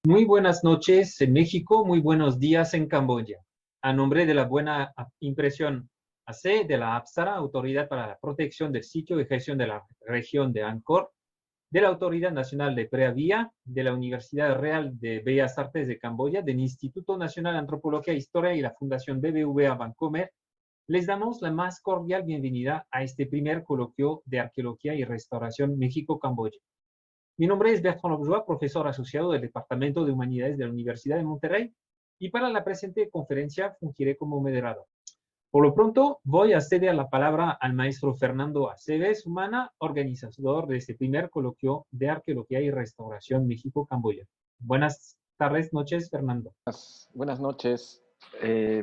Muy buenas noches en México, muy buenos días en Camboya. A nombre de la Buena Impresión AC de la APSARA, Autoridad para la Protección del Sitio y Gestión de la Región de Angkor, de la Autoridad Nacional de Preavía, de la Universidad Real de Bellas Artes de Camboya, del Instituto Nacional de Antropología e Historia y la Fundación BBVA Bancomer, les damos la más cordial bienvenida a este primer coloquio de Arqueología y Restauración México-Camboya. Mi nombre es Bertrand Lobjoa, profesor asociado del Departamento de Humanidades de la Universidad de Monterrey, y para la presente conferencia fungiré como moderador. Por lo pronto, voy a ceder la palabra al maestro Fernando Aceves Humana, organizador de este primer coloquio de Arqueología y Restauración México-Camboya. Buenas tardes, noches, Fernando. Buenas noches.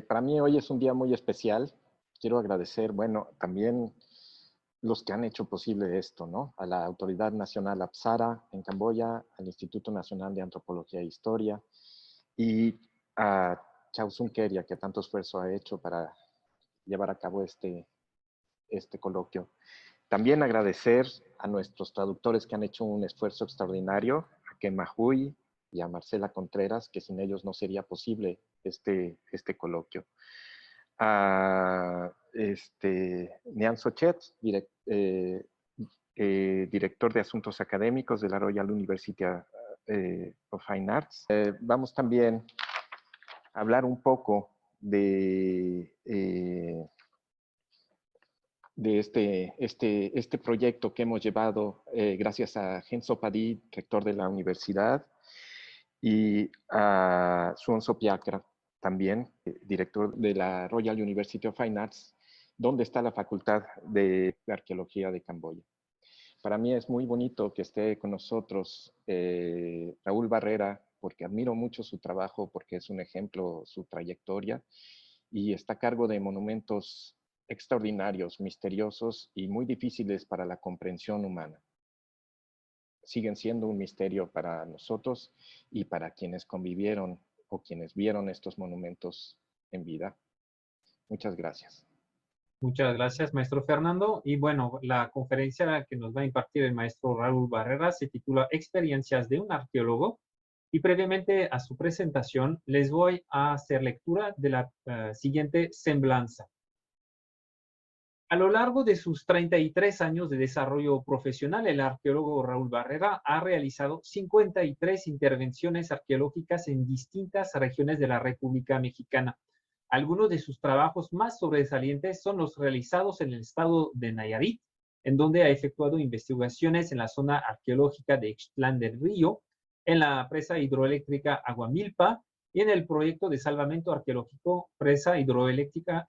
Para mí hoy es un día muy especial. Quiero agradecer, bueno, también los que han hecho posible esto, ¿no? A la Autoridad Nacional APSARA en Camboya, al Instituto Nacional de Antropología e Historia y a Chau Sun Keria, que tanto esfuerzo ha hecho para llevar a cabo este coloquio. También agradecer a nuestros traductores que han hecho un esfuerzo extraordinario, a Ken Mahui y a Marcela Contreras, que sin ellos no sería posible este coloquio. A Nian Sochet, director de Asuntos Académicos de la Royal University of Fine Arts. Vamos también a hablar un poco de este proyecto que hemos llevado gracias a Genso Padí, rector de la universidad, y a Suon Sopiakra, también director de la Royal University of Fine Arts, donde está la Facultad de Arqueología de Camboya. Para mí es muy bonito que esté con nosotros Raúl Barrera, porque admiro mucho su trabajo, porque es un ejemplo, su trayectoria, y está a cargo de monumentos extraordinarios, misteriosos y muy difíciles para la comprensión humana. Siguen siendo un misterio para nosotros y para quienes convivieron o quienes vieron estos monumentos en vida. Muchas gracias. Muchas gracias, maestro Fernando. Y bueno, la conferencia que nos va a impartir el maestro Raúl Barrera se titula Experiencias de un arqueólogo. Y previamente a su presentación, les voy a hacer lectura de la siguiente semblanza. A lo largo de sus 33 años de desarrollo profesional, el arqueólogo Raúl Barrera ha realizado 53 intervenciones arqueológicas en distintas regiones de la República Mexicana. Algunos de sus trabajos más sobresalientes son los realizados en el estado de Nayarit, en donde ha efectuado investigaciones en la zona arqueológica de Ixtlán del Río, en la presa hidroeléctrica Aguamilpa y en el proyecto de salvamento arqueológico presa hidroeléctrica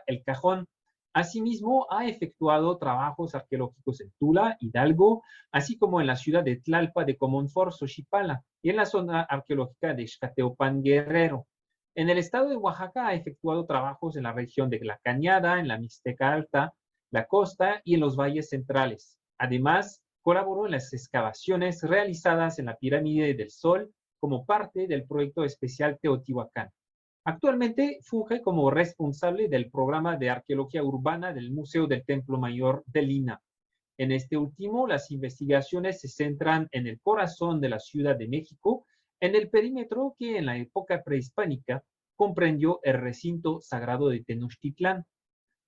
El Cajón. Asimismo, ha efectuado trabajos arqueológicos en Tula, Hidalgo, así como en la ciudad de Tlalpa de Comonfort, Xochipala, y en la zona arqueológica de Xcateopan, Guerrero. En el estado de Oaxaca ha efectuado trabajos en la región de La Cañada, en la Mixteca Alta, la costa y en los valles centrales. Además, colaboró en las excavaciones realizadas en la Pirámide del Sol como parte del proyecto especial Teotihuacán. Actualmente funge como responsable del programa de arqueología urbana del Museo del Templo Mayor de Lina. En este último, las investigaciones se centran en el corazón de la Ciudad de México, en el perímetro que en la época prehispánica comprendió el recinto sagrado de Tenochtitlán.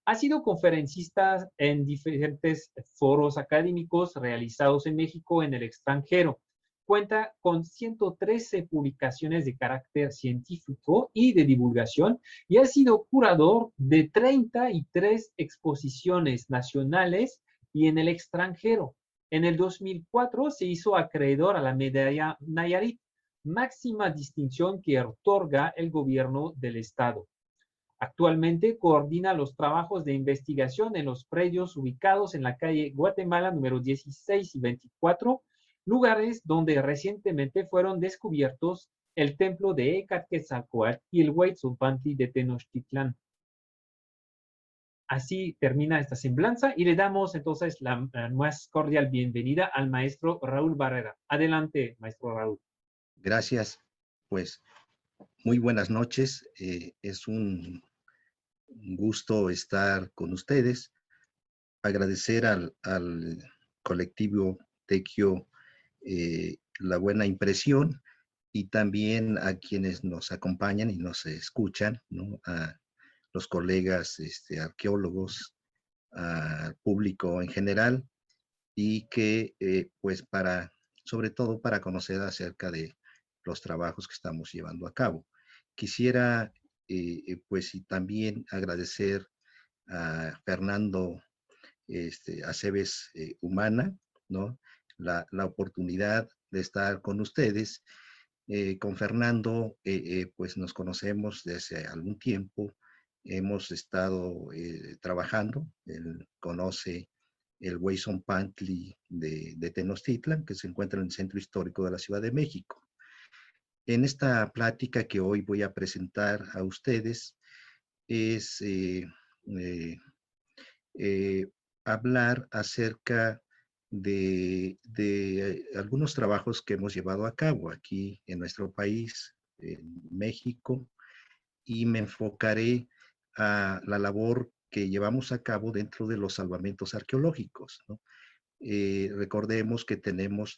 Ha sido conferencista en diferentes foros académicos realizados en México en el extranjero. Cuenta con 113 publicaciones de carácter científico y de divulgación y ha sido curador de 33 exposiciones nacionales y en el extranjero. En el 2004 se hizo acreedor a la medalla Nayarit, máxima distinción que otorga el gobierno del estado. Actualmente coordina los trabajos de investigación en los predios ubicados en la calle Guatemala número 16 y 24, lugares donde recientemente fueron descubiertos el templo de Ecatquetzalcóatl y el Huayzopantli de Tenochtitlán. Así termina esta semblanza y le damos entonces la más cordial bienvenida al maestro Raúl Barrera. Adelante, maestro Raúl. Gracias. Pues muy buenas noches. Es un gusto estar con ustedes. Agradecer al colectivo Tequio la buena impresión y también a quienes nos acompañan y nos escuchan, ¿no? A los colegas arqueólogos, al público en general y que pues sobre todo para conocer acerca de los trabajos que estamos llevando a cabo. Quisiera pues y también agradecer a Fernando Aceves Humana, ¿no? La oportunidad de estar con ustedes. Con Fernando, pues nos conocemos desde algún tiempo, hemos estado trabajando, él conoce el Huayzopantli de Tenochtitlan, que se encuentra en el centro histórico de la Ciudad de México. En esta plática que hoy voy a presentar a ustedes es eh, eh, hablar acerca de algunos trabajos que hemos llevado a cabo aquí en nuestro país, en México, y me enfocaré a la labor que llevamos a cabo dentro de los salvamentos arqueológicos, ¿no? Recordemos que tenemos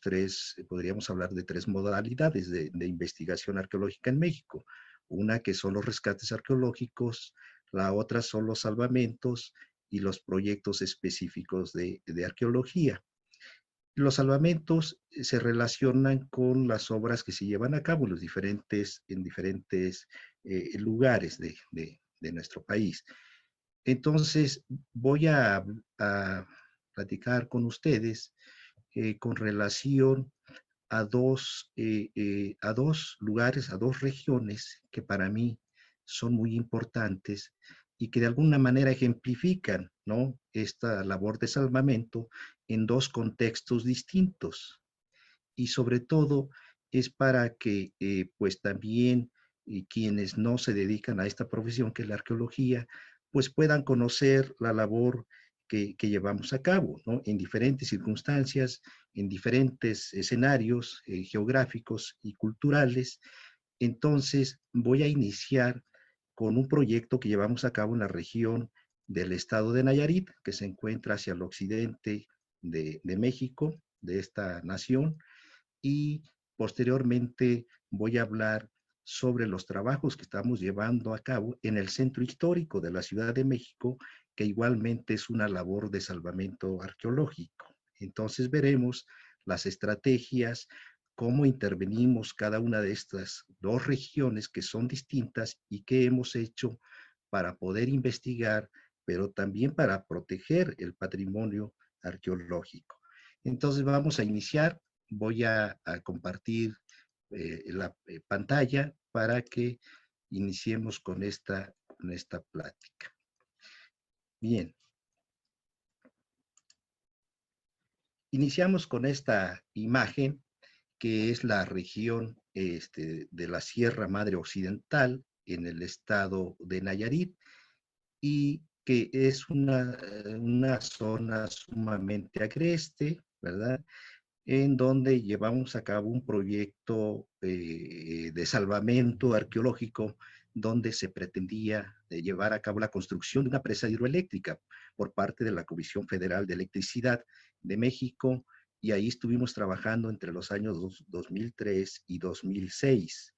podríamos hablar de tres modalidades de investigación arqueológica en México. Una que son los rescates arqueológicos, la otra son los salvamentos y los proyectos específicos de arqueología. Los salvamentos se relacionan con las obras que se llevan a cabo en diferentes lugares de nuestro país. Entonces, voy a platicar con ustedes con relación a dos lugares, a dos regiones que para mí son muy importantes y que de alguna manera ejemplifican, ¿no?, esta labor de salvamento en dos contextos distintos. Y sobre todo es para que pues también quienes no se dedican a esta profesión que es la arqueología, pues puedan conocer la labor que llevamos a cabo, ¿no?, en diferentes circunstancias, en diferentes escenarios geográficos y culturales. Entonces voy a iniciar con un proyecto que llevamos a cabo en la región del estado de Nayarit, que se encuentra hacia el occidente de México, de esta nación, y posteriormente voy a hablar sobre los trabajos que estamos llevando a cabo en el centro histórico de la Ciudad de México, que igualmente es una labor de salvamento arqueológico. Entonces veremos las estrategias, cómo intervenimos cada una de estas dos regiones que son distintas y qué hemos hecho para poder investigar, pero también para proteger el patrimonio arqueológico. Entonces vamos a iniciar. Voy a compartir la pantalla para que iniciemos con esta plática. Bien. Iniciamos con esta imagen que es la región de la Sierra Madre Occidental en el estado de Nayarit y que es una zona sumamente agreste, ¿verdad?, en donde llevamos a cabo un proyecto de salvamento arqueológico donde se pretendía llevar a cabo la construcción de una presa hidroeléctrica por parte de la Comisión Federal de Electricidad de México, y ahí estuvimos trabajando entre los años 2003 y 2006.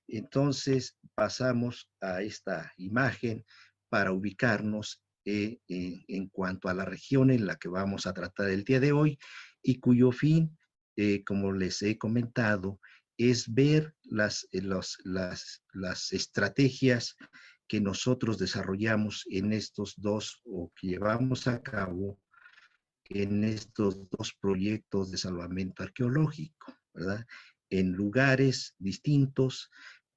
Entonces pasamos a esta imagen para ubicarnos en cuanto a la región en la que vamos a tratar el día de hoy y cuyo fin como les he comentado, es ver las estrategias que nosotros desarrollamos en estos dos, o que llevamos a cabo en estos dos proyectos de salvamento arqueológico, ¿verdad? En lugares distintos,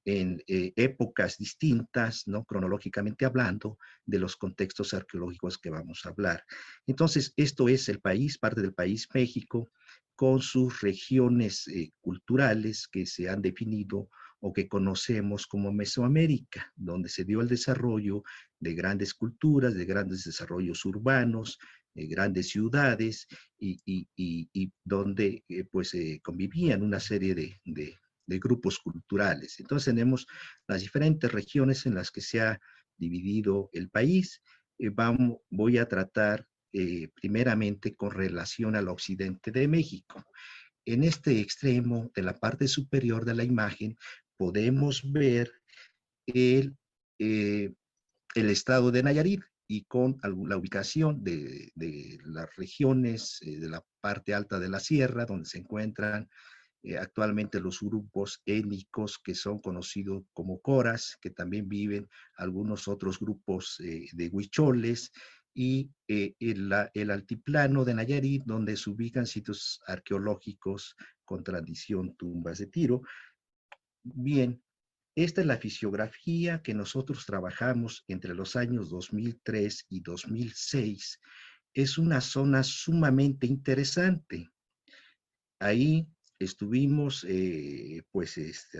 en épocas distintas, ¿no? Cronológicamente hablando, de los contextos arqueológicos que vamos a hablar. Entonces, esto es el país, parte del país México, con sus regiones culturales que se han definido o que conocemos como Mesoamérica, donde se dio el desarrollo de grandes culturas, de grandes desarrollos urbanos, grandes ciudades y donde pues convivían una serie de grupos culturales. Entonces tenemos las diferentes regiones en las que se ha dividido el país. Voy a tratar primeramente con relación al occidente de México. En este extremo de la parte superior de la imagen podemos ver el, eh, el estado de Nayarit y con la ubicación de las regiones de la parte alta de la sierra, donde se encuentran actualmente los grupos étnicos que son conocidos como coras, que también viven algunos otros grupos de huicholes, y el altiplano de Nayarit, donde se ubican sitios arqueológicos con tradición tumbas de tiro. Bien, esta es la fisiografía que nosotros trabajamos entre los años 2003 y 2006. Es una zona sumamente interesante. Ahí estuvimos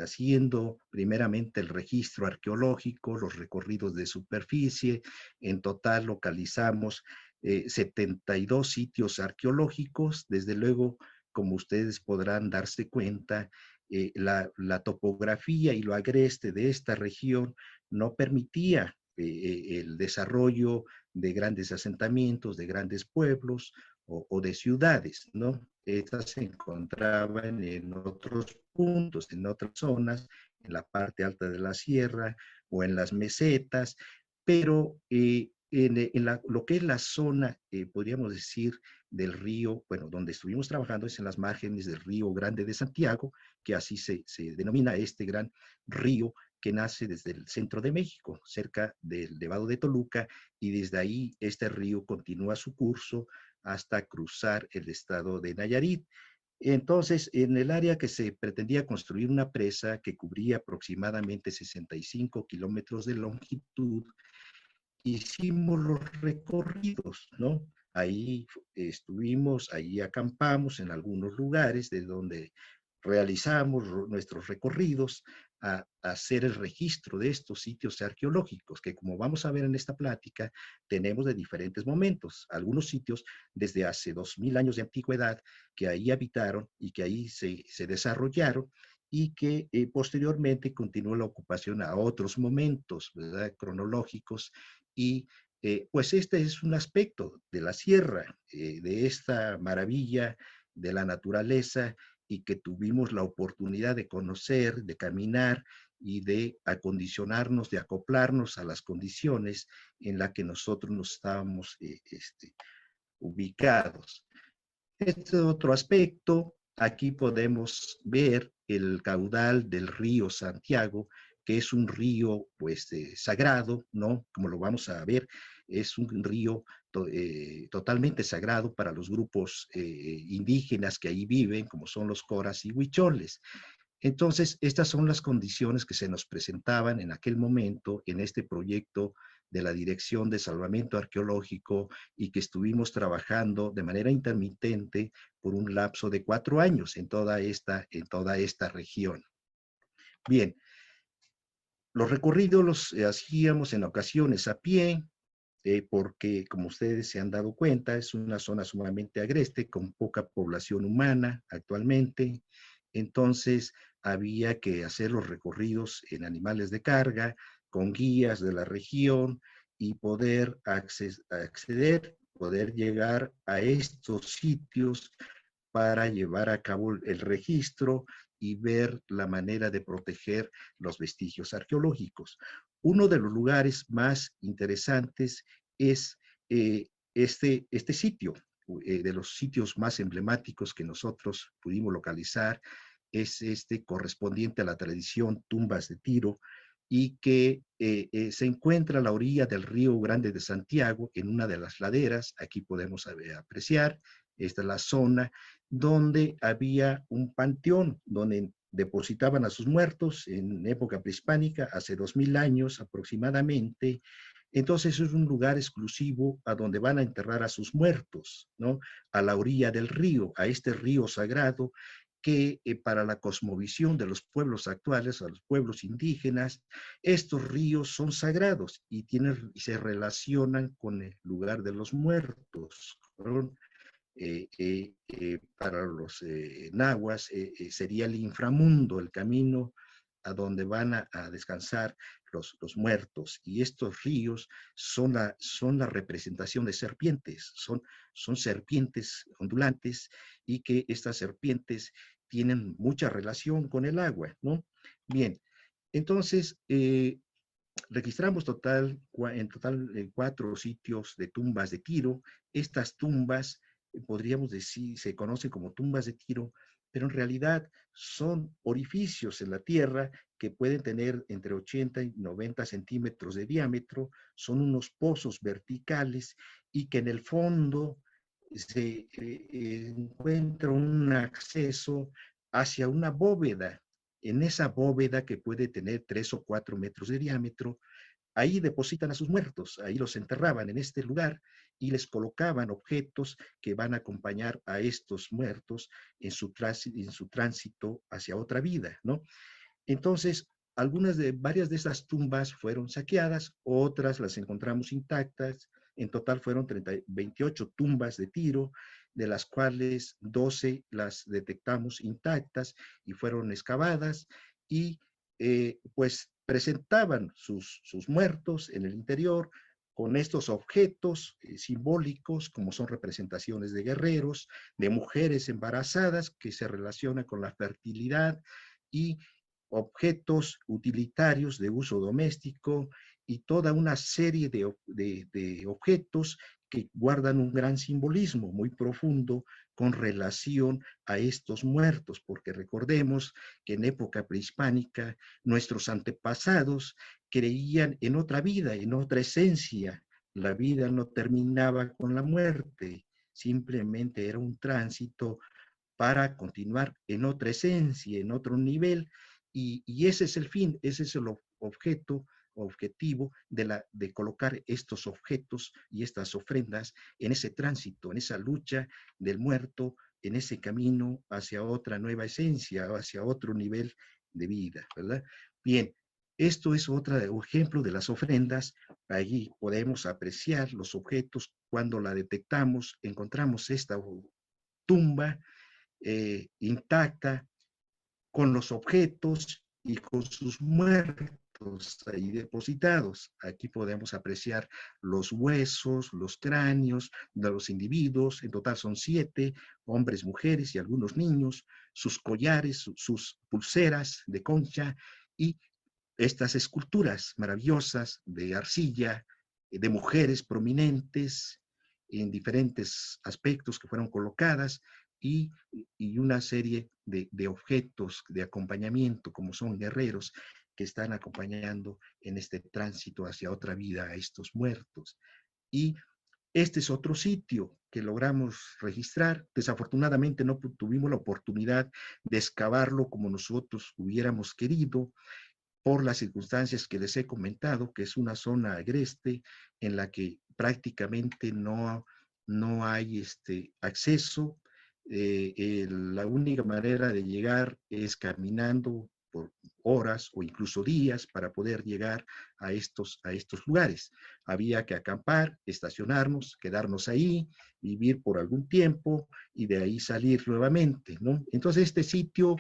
haciendo primeramente el registro arqueológico, los recorridos de superficie. En total localizamos 72 sitios arqueológicos. Desde luego, como ustedes podrán darse cuenta, la topografía y lo agreste de esta región no permitía el desarrollo de grandes asentamientos, de grandes pueblos o de ciudades, ¿no? Estas se encontraban en otros puntos, en otras zonas, en la parte alta de la sierra o en las mesetas, pero lo que es la zona, podríamos decir, del río, bueno, donde estuvimos trabajando es en las márgenes del río Grande de Santiago, que así se denomina este gran río que nace desde el centro de México, cerca del Nevado de Toluca, y desde ahí este río continúa su curso hasta cruzar el estado de Nayarit. Entonces, en el área que se pretendía construir una presa que cubría aproximadamente 65 kilómetros de longitud, hicimos los recorridos, ¿no? Ahí estuvimos, ahí acampamos en algunos lugares de donde realizamos nuestros recorridos a hacer el registro de estos sitios arqueológicos, que como vamos a ver en esta plática, tenemos de diferentes momentos. Algunos sitios desde hace 2000 años de antigüedad que ahí habitaron y que ahí se desarrollaron, y que posteriormente continuó la ocupación a otros momentos, ¿verdad?, cronológicos. Y pues este es un aspecto de la sierra, de esta maravilla de la naturaleza, y que tuvimos la oportunidad de conocer, de caminar y de acondicionarnos, de acoplarnos a las condiciones en las que nosotros nos estábamos ubicados. Este otro aspecto, aquí podemos ver el caudal del río Santiago, que es un río pues sagrado, ¿no? Como lo vamos a ver, es un río totalmente sagrado para los grupos indígenas que ahí viven, como son los coras y huicholes. Entonces, estas son las condiciones que se nos presentaban en aquel momento en este proyecto de la Dirección de Salvamento Arqueológico, y que estuvimos trabajando de manera intermitente por un lapso de 4 años en toda esta región. Bien, los recorridos los hacíamos en ocasiones a pie, porque como ustedes se han dado cuenta, es una zona sumamente agreste, con poca población humana actualmente. Entonces había que hacer los recorridos en animales de carga, con guías de la región, y poder acceder, poder llegar a estos sitios para llevar a cabo el registro y ver la manera de proteger los vestigios arqueológicos. Uno de los lugares más interesantes es este sitio, de los sitios más emblemáticos que nosotros pudimos localizar es este correspondiente a la tradición Tumbas de Tiro, y que se encuentra a la orilla del Río Grande de Santiago, en una de las laderas. Aquí podemos apreciar, esta es la zona donde había un panteón, donde depositaban a sus muertos en época prehispánica, hace 2000 años aproximadamente. Entonces es un lugar exclusivo a donde van a enterrar a sus muertos, ¿no? A la orilla del río, a este río sagrado que para la cosmovisión de los pueblos actuales, a los pueblos indígenas, estos ríos son sagrados y se relacionan con el lugar de los muertos. Para los nahuas sería el inframundo, el camino a donde van a descansar los muertos. Y estos ríos son la representación de serpientes, son serpientes ondulantes, y que estas serpientes tienen mucha relación con el agua, ¿no? Bien, entonces registramos en total 4 sitios de tumbas de Tiro. Estas tumbas, podríamos decir, se conocen como tumbas de Tiro, pero en realidad son orificios en la tierra que pueden tener entre 80 y 90 centímetros de diámetro. Son unos pozos verticales y que en el fondo se encuentra un acceso hacia una bóveda. En esa bóveda, que puede tener 3 o 4 metros de diámetro, ahí depositan a sus muertos, ahí los enterraban en este lugar y les colocaban objetos que van a acompañar a estos muertos en su tránsito hacia otra vida, ¿no? Entonces, varias de estas tumbas fueron saqueadas, otras las encontramos intactas. En total fueron 28 tumbas de Tiro, de las cuales 12 las detectamos intactas y fueron excavadas, y pues presentaban sus muertos en el interior con estos objetos simbólicos, como son representaciones de guerreros, de mujeres embarazadas, que se relacionan con la fertilidad, y objetos utilitarios de uso doméstico, y toda una serie de objetos que guardan un gran simbolismo muy profundo con relación a estos muertos, porque recordemos que en época prehispánica nuestros antepasados creían en otra vida, en otra esencia. La vida no terminaba con la muerte, simplemente era un tránsito para continuar en otra esencia, en otro nivel, y ese es el fin, ese es el objetivo de colocar estos objetos y estas ofrendas en ese tránsito, en esa lucha del muerto, en ese camino hacia otra nueva esencia, hacia otro nivel de vida, ¿verdad? Bien, esto es otro ejemplo de las ofrendas. Allí podemos apreciar los objetos. Cuando la detectamos, encontramos esta tumba intacta, con los objetos y con sus muertos ahí depositados. Aquí podemos apreciar los huesos, los cráneos de los individuos. En total son 7, hombres, mujeres y algunos niños, sus collares, sus pulseras de concha, y estas esculturas maravillosas de arcilla, de mujeres prominentes en diferentes aspectos que fueron colocadas, y una serie de objetos de acompañamiento, como son guerreros que están acompañando en este tránsito hacia otra vida a estos muertos. Y este es otro sitio que logramos registrar. Desafortunadamente no tuvimos la oportunidad de excavarlo como nosotros hubiéramos querido, por las circunstancias que les he comentado, que es una zona agreste en la que prácticamente no hay acceso. La única manera de llegar es caminando por horas o incluso días para poder llegar a estos lugares. Había que acampar, estacionarnos, quedarnos ahí, vivir por algún tiempo y de ahí salir nuevamente, ¿no? Entonces este sitio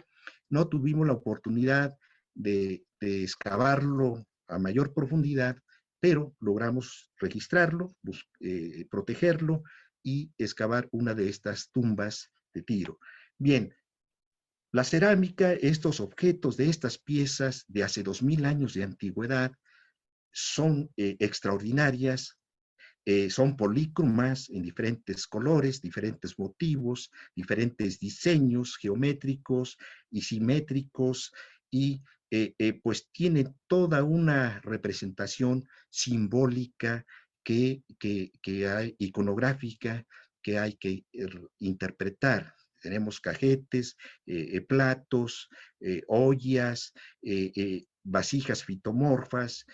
no tuvimos la oportunidad de excavarlo a mayor profundidad, pero logramos registrarlo, protegerlo y excavar una de estas tumbas de Tiro. Bien, la cerámica, estos objetos de estas piezas de hace 2000 años de antigüedad, son extraordinarias. son polícromas en diferentes colores, diferentes motivos, diferentes diseños geométricos y simétricos, y pues tiene toda una representación simbólica que hay, iconográfica, que hay que interpretar. Tenemos cajetes, platos, ollas, vasijas fitomorfas,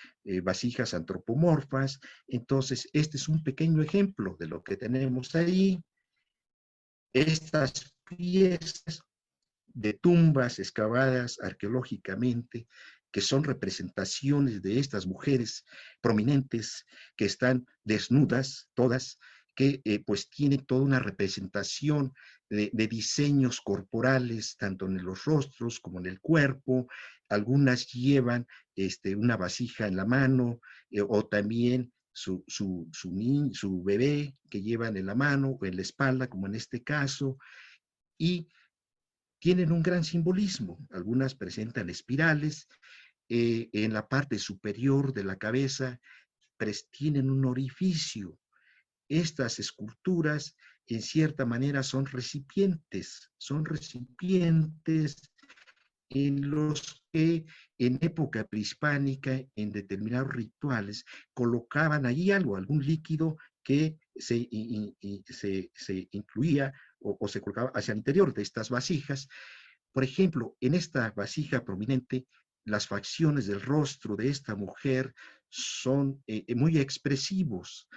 vasijas antropomorfas. Entonces, este es un pequeño ejemplo de lo que tenemos ahí. Estas piezas de tumbas excavadas arqueológicamente, que son representaciones de estas mujeres prominentes que están desnudas, todas, que pues tienen toda una representación de diseños corporales, tanto en los rostros como en el cuerpo. Algunas llevan una vasija en la mano, o también su bebé que llevan en la mano o en la espalda, como en este caso, y tienen un gran simbolismo. Algunas presentan espirales, en la parte superior de la cabeza tienen un orificio. Estas esculturas, en cierta manera, son recipientes en los que en época prehispánica, en determinados rituales, colocaban allí algo, algún líquido que se incluía o se colocaba hacia el interior de estas vasijas. Por ejemplo, en esta vasija prominente, las facciones del rostro de esta mujer son muy expresivos.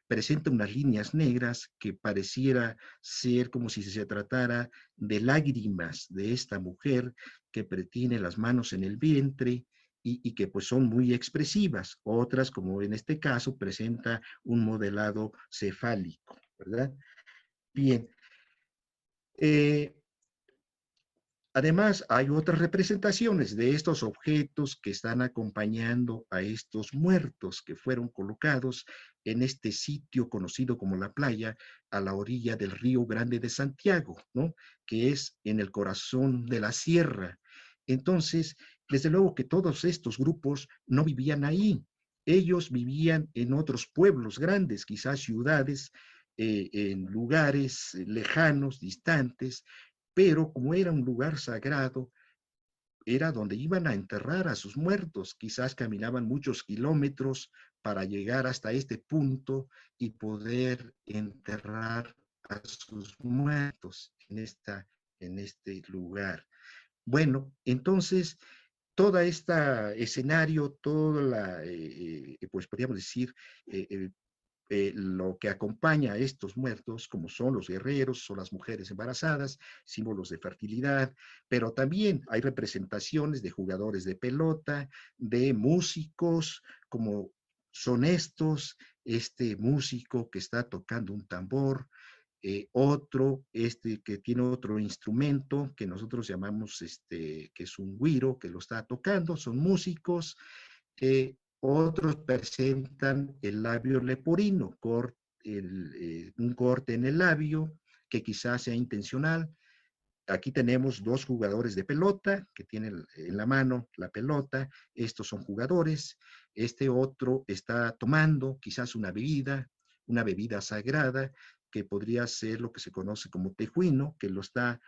Presenta unas líneas negras que pareciera ser como si se tratara de lágrimas de esta mujer que tiene las manos en el vientre y que pues son muy expresivas. Otras, como en este caso, presenta un modelado cefálico, ¿verdad? Bien. Además, hay otras representaciones de estos objetos que están acompañando a estos muertos que fueron colocados en este sitio conocido como la playa, a la orilla del Río Grande de Santiago, ¿no? Que es en el corazón de la sierra. Entonces, desde luego que todos estos grupos no vivían ahí. Ellos vivían en otros pueblos grandes, quizás ciudades, en lugares lejanos, distantes, pero como era un lugar sagrado, era donde iban a enterrar a sus muertos. Quizás caminaban muchos kilómetros para llegar hasta este punto y poder enterrar a sus muertos en este lugar. Bueno, entonces, todo este escenario, toda pues podríamos decir, lo que acompaña a estos muertos, como son los guerreros, son las mujeres embarazadas, símbolos de fertilidad, pero también hay representaciones de jugadores de pelota, de músicos, como son estos, este músico que está tocando un tambor, otro, que tiene otro instrumento que nosotros llamamos, que es un güiro, que lo está tocando, son músicos. Otros presentan el labio leporino, un corte en el labio que quizás sea intencional. Aquí tenemos dos jugadores de pelota que tienen en la mano la pelota. Estos son jugadores. Este otro está tomando quizás una bebida sagrada, que podría ser lo que se conoce como tejuino, que está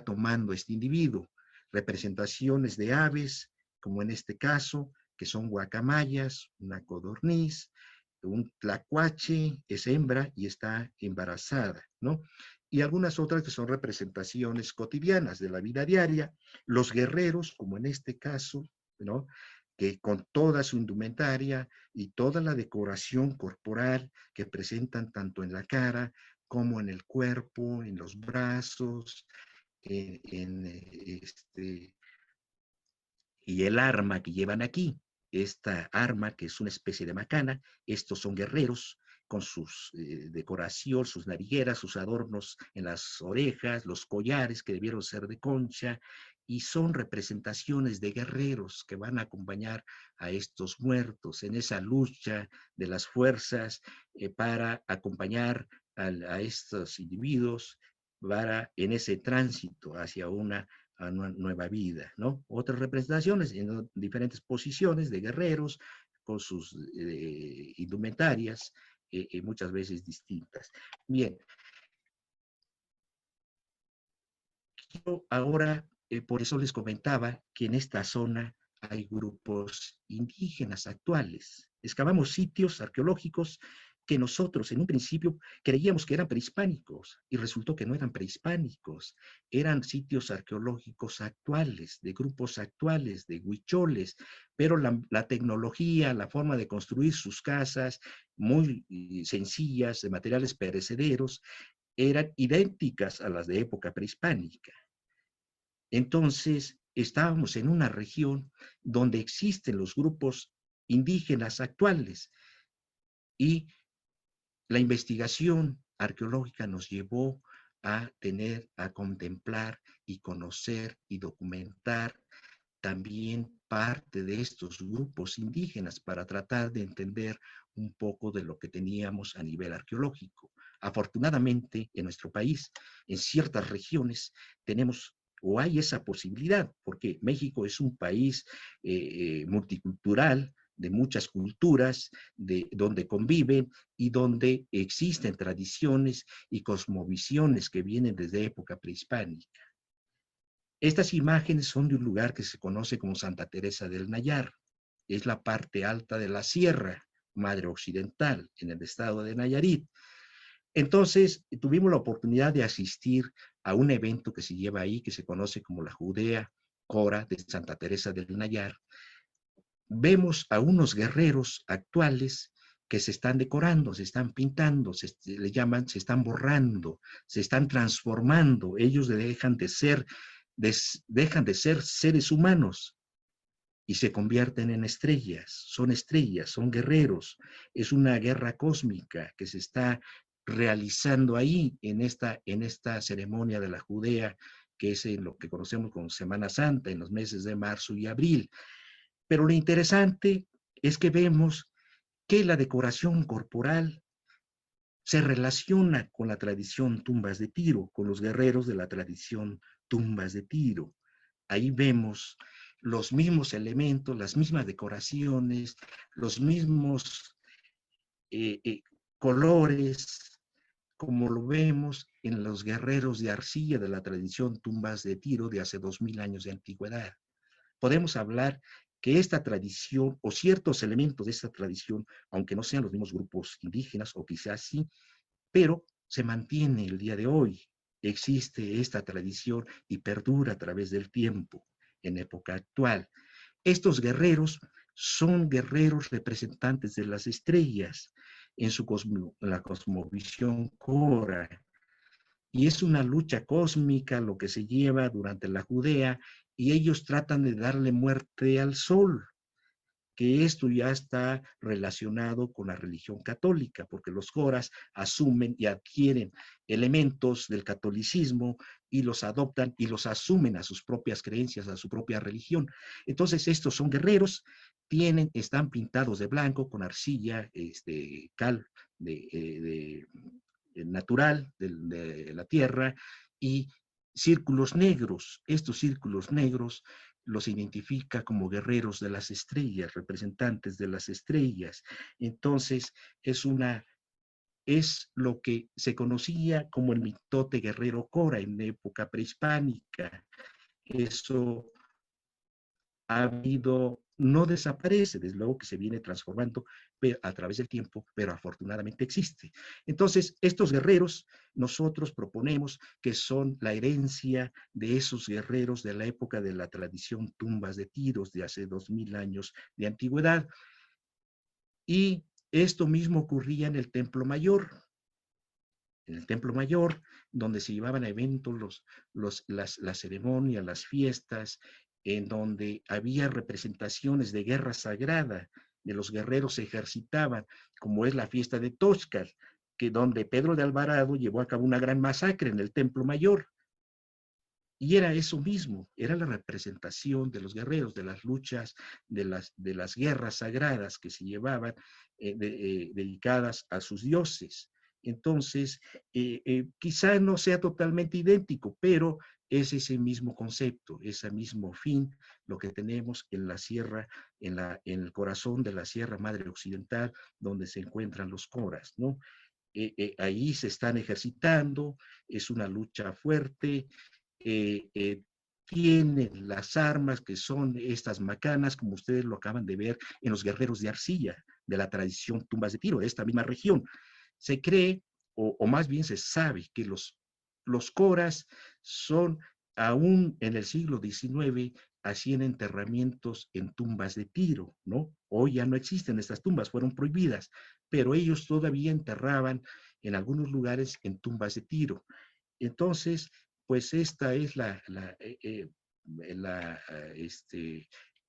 tomando este individuo. Representaciones de aves, como en este caso, que son guacamayas, una codorniz, un tlacuache, es hembra y está embarazada, ¿no? Y algunas otras que son representaciones cotidianas de la vida diaria, los guerreros, como en este caso, ¿no? Que con toda su indumentaria y toda la decoración corporal que presentan tanto en la cara como en el cuerpo, en los brazos, y el arma que llevan aquí, esta arma que es una especie de macana. Estos son guerreros con sus decoración, sus narigueras, sus adornos en las orejas, los collares que debieron ser de concha, y son representaciones de guerreros que van a acompañar a estos muertos en esa lucha de las fuerzas, para acompañar a estos individuos en ese tránsito hacia una nueva vida, ¿no? Otras representaciones en diferentes posiciones de guerreros con sus indumentarias, muchas veces distintas. Bien, yo ahora, por eso les comentaba que en esta zona hay grupos indígenas actuales. Excavamos sitios arqueológicos que nosotros en un principio creíamos que eran prehispánicos y resultó que no eran prehispánicos, eran sitios arqueológicos actuales, de grupos actuales, de huicholes, pero la tecnología, la forma de construir sus casas, muy sencillas, de materiales perecederos, eran idénticas a las de época prehispánica. Entonces, estábamos en una región donde existen los grupos indígenas actuales y la investigación arqueológica nos llevó a contemplar y conocer y documentar también parte de estos grupos indígenas para tratar de entender un poco de lo que teníamos a nivel arqueológico. Afortunadamente, en nuestro país, en ciertas regiones, tenemos o hay esa posibilidad, porque México es un país multicultural, de muchas culturas, donde conviven y donde existen tradiciones y cosmovisiones que vienen desde época prehispánica. Estas imágenes son de un lugar que se conoce como Santa Teresa del Nayar. Es la parte alta de la Sierra Madre Occidental, en el estado de Nayarit. Entonces, tuvimos la oportunidad de asistir a un evento que se lleva ahí, que se conoce como la Judea Cora de Santa Teresa del Nayar. Vemos a unos guerreros actuales que se están decorando, se están pintando, le llaman, se están borrando, se están transformando. Ellos dejan de ser seres humanos y se convierten en estrellas, son guerreros. Es una guerra cósmica que se está realizando ahí en esta ceremonia de la Judea, que es en lo que conocemos como Semana Santa, en los meses de marzo y abril. Pero lo interesante es que vemos que la decoración corporal se relaciona con la tradición tumbas de Tiro, con los guerreros de la tradición tumbas de Tiro. Ahí vemos los mismos elementos, las mismas decoraciones, los mismos colores, como lo vemos en los guerreros de arcilla de la tradición tumbas de Tiro de hace 2000 años de antigüedad. Podemos hablar que esta tradición o ciertos elementos de esta tradición, aunque no sean los mismos grupos indígenas o quizás sí, pero se mantiene el día de hoy. Existe esta tradición y perdura a través del tiempo en época actual. Estos guerreros son guerreros representantes de las estrellas en la cosmovisión Cora. Y es una lucha cósmica lo que se lleva durante la Judea y ellos tratan de darle muerte al sol, que esto ya está relacionado con la religión católica, porque los coras asumen y adquieren elementos del catolicismo y los adoptan y los asumen a sus propias creencias, a su propia religión. Entonces estos son guerreros, están pintados de blanco con arcilla, cal natural de la tierra y círculos negros. Estos círculos negros los identifica como guerreros de las estrellas, representantes de las estrellas. Entonces, es lo que se conocía como el mitote guerrero Cora en época prehispánica. Eso ha habido, no desaparece, desde luego que se viene transformando a través del tiempo, pero afortunadamente existe. Entonces, estos guerreros, nosotros proponemos que son la herencia de esos guerreros de la época de la tradición tumbas de Tiros de hace 2000 años de antigüedad. Y esto mismo ocurría en el Templo Mayor. En el Templo Mayor, donde se llevaban a eventos las ceremonias, las fiestas, en donde había representaciones de guerra sagrada, de los guerreros se ejercitaban, como es la fiesta de Tóxcal, que donde Pedro de Alvarado llevó a cabo una gran masacre en el Templo Mayor. Y era eso mismo, era la representación de los guerreros, de las luchas, de las guerras sagradas que se llevaban dedicadas a sus dioses. Entonces, quizá no sea totalmente idéntico, pero es ese mismo concepto, ese mismo fin, lo que tenemos en la sierra, en el corazón de la Sierra Madre Occidental, donde se encuentran los coras, ¿no? Ahí se están ejercitando, es una lucha fuerte, tienen las armas que son estas macanas, como ustedes lo acaban de ver en los guerreros de arcilla, de la tradición tumbas de tiro, de esta misma región. Se cree, o más bien se sabe, que los coras son, aún en el siglo XIX, hacían enterramientos en tumbas de tiro, ¿no? Hoy ya no existen estas tumbas, fueron prohibidas, pero ellos todavía enterraban en algunos lugares en tumbas de tiro. Entonces, pues esta es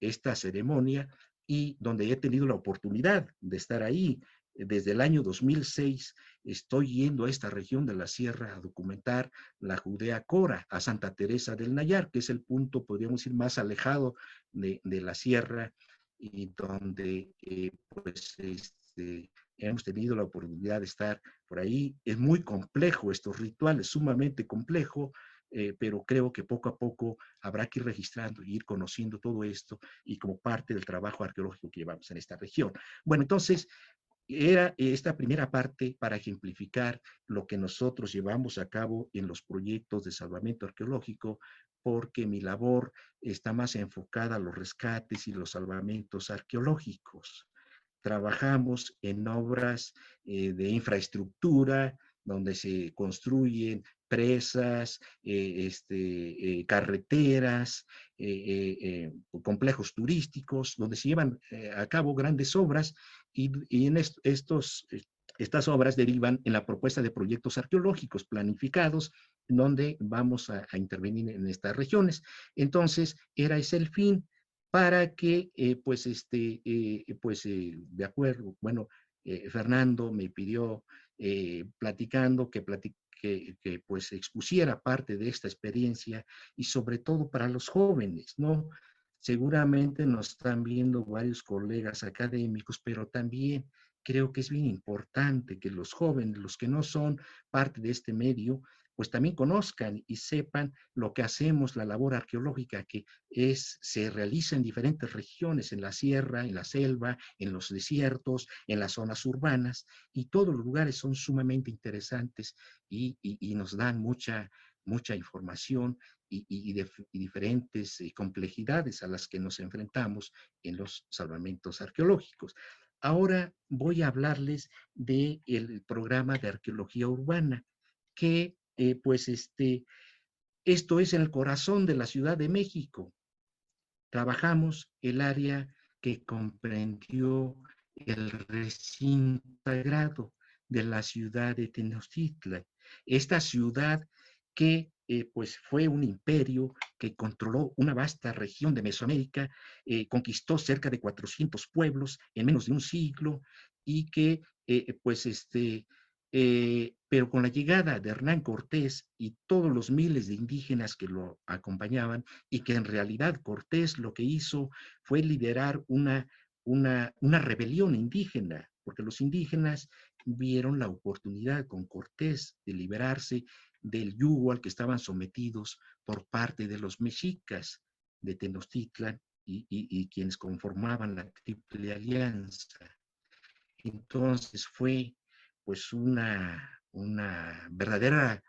esta ceremonia, y donde he tenido la oportunidad de estar ahí. Desde el año 2006 estoy yendo a esta región de la sierra a documentar la Judea Cora, a Santa Teresa del Nayar, que es el punto, podríamos decir, más alejado de la sierra, y donde pues hemos tenido la oportunidad de estar por ahí. Es muy complejo estos rituales, sumamente complejo, pero creo que poco a poco habrá que ir registrando y ir conociendo todo esto, y como parte del trabajo arqueológico que llevamos en esta región. Bueno, entonces, era esta primera parte para ejemplificar lo que nosotros llevamos a cabo en los proyectos de salvamento arqueológico, porque mi labor está más enfocada a los rescates y los salvamentos arqueológicos. Trabajamos en obras de infraestructura, donde se construyen presas, carreteras, complejos turísticos, donde se llevan a cabo grandes obras, y en estas obras derivan en la propuesta de proyectos arqueológicos planificados, donde vamos a intervenir en estas regiones. Entonces, era ese el fin, para que, de acuerdo, bueno, Fernando me pidió, platicando, que pues expusiera parte de esta experiencia, y sobre todo para los jóvenes, ¿no? Seguramente nos están viendo varios colegas académicos, pero también creo que es bien importante que los jóvenes, los que no son parte de este medio, pues también conozcan y sepan lo que hacemos, la labor arqueológica que se realiza en diferentes regiones, en la sierra, en la selva, en los desiertos, en las zonas urbanas, y todos los lugares son sumamente interesantes, y nos dan mucha información, y diferentes complejidades a las que nos enfrentamos en los salvamentos arqueológicos. Ahora voy a hablarles del programa de arqueología urbana, que esto es en el corazón de la Ciudad de México. Trabajamos el área que comprendió el recinto sagrado de la ciudad de Tenochtitlan. Esta ciudad que pues fue un imperio que controló una vasta región de Mesoamérica, conquistó cerca de 400 pueblos en menos de un siglo, y que pero con la llegada de Hernán Cortés y todos los miles de indígenas que lo acompañaban, y que en realidad Cortés lo que hizo fue liderar una rebelión indígena, porque los indígenas vieron la oportunidad con Cortés de liberarse del yugo al que estaban sometidos por parte de los mexicas de Tenochtitlan, y quienes conformaban la Triple Alianza. Entonces fue pues una verdadera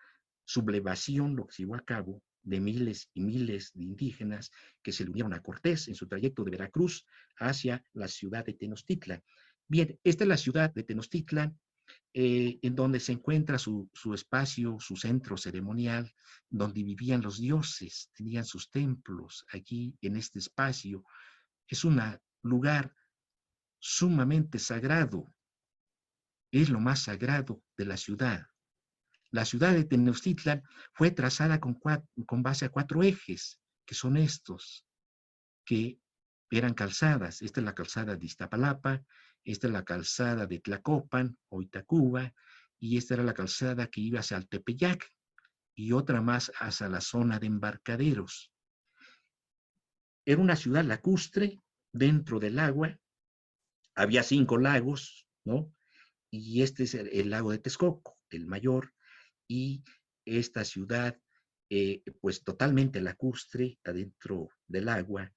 sublevación lo que se llevó a cabo, de miles y miles de indígenas que se le unieron a Cortés en su trayecto de Veracruz hacia la ciudad de Tenochtitlan. Bien, esta es la ciudad de Tenochtitlan, en donde se encuentra su espacio, su centro ceremonial, donde vivían los dioses, tenían sus templos aquí en este espacio. Es un lugar sumamente sagrado, es lo más sagrado de la ciudad. La ciudad de Tenochtitlan fue trazada con base a 4 ejes, que son estos, que eran calzadas. Esta es la calzada de Iztapalapa, esta es la calzada de Tlacopan o Itacuba, y esta era la calzada que iba hacia el Tepeyac, y otra más hacia la zona de embarcaderos. Era una ciudad lacustre, dentro del agua. Había 5 lagos, ¿no? Y este es el lago de Texcoco. el Mayor, y esta ciudad pues totalmente lacustre adentro del agua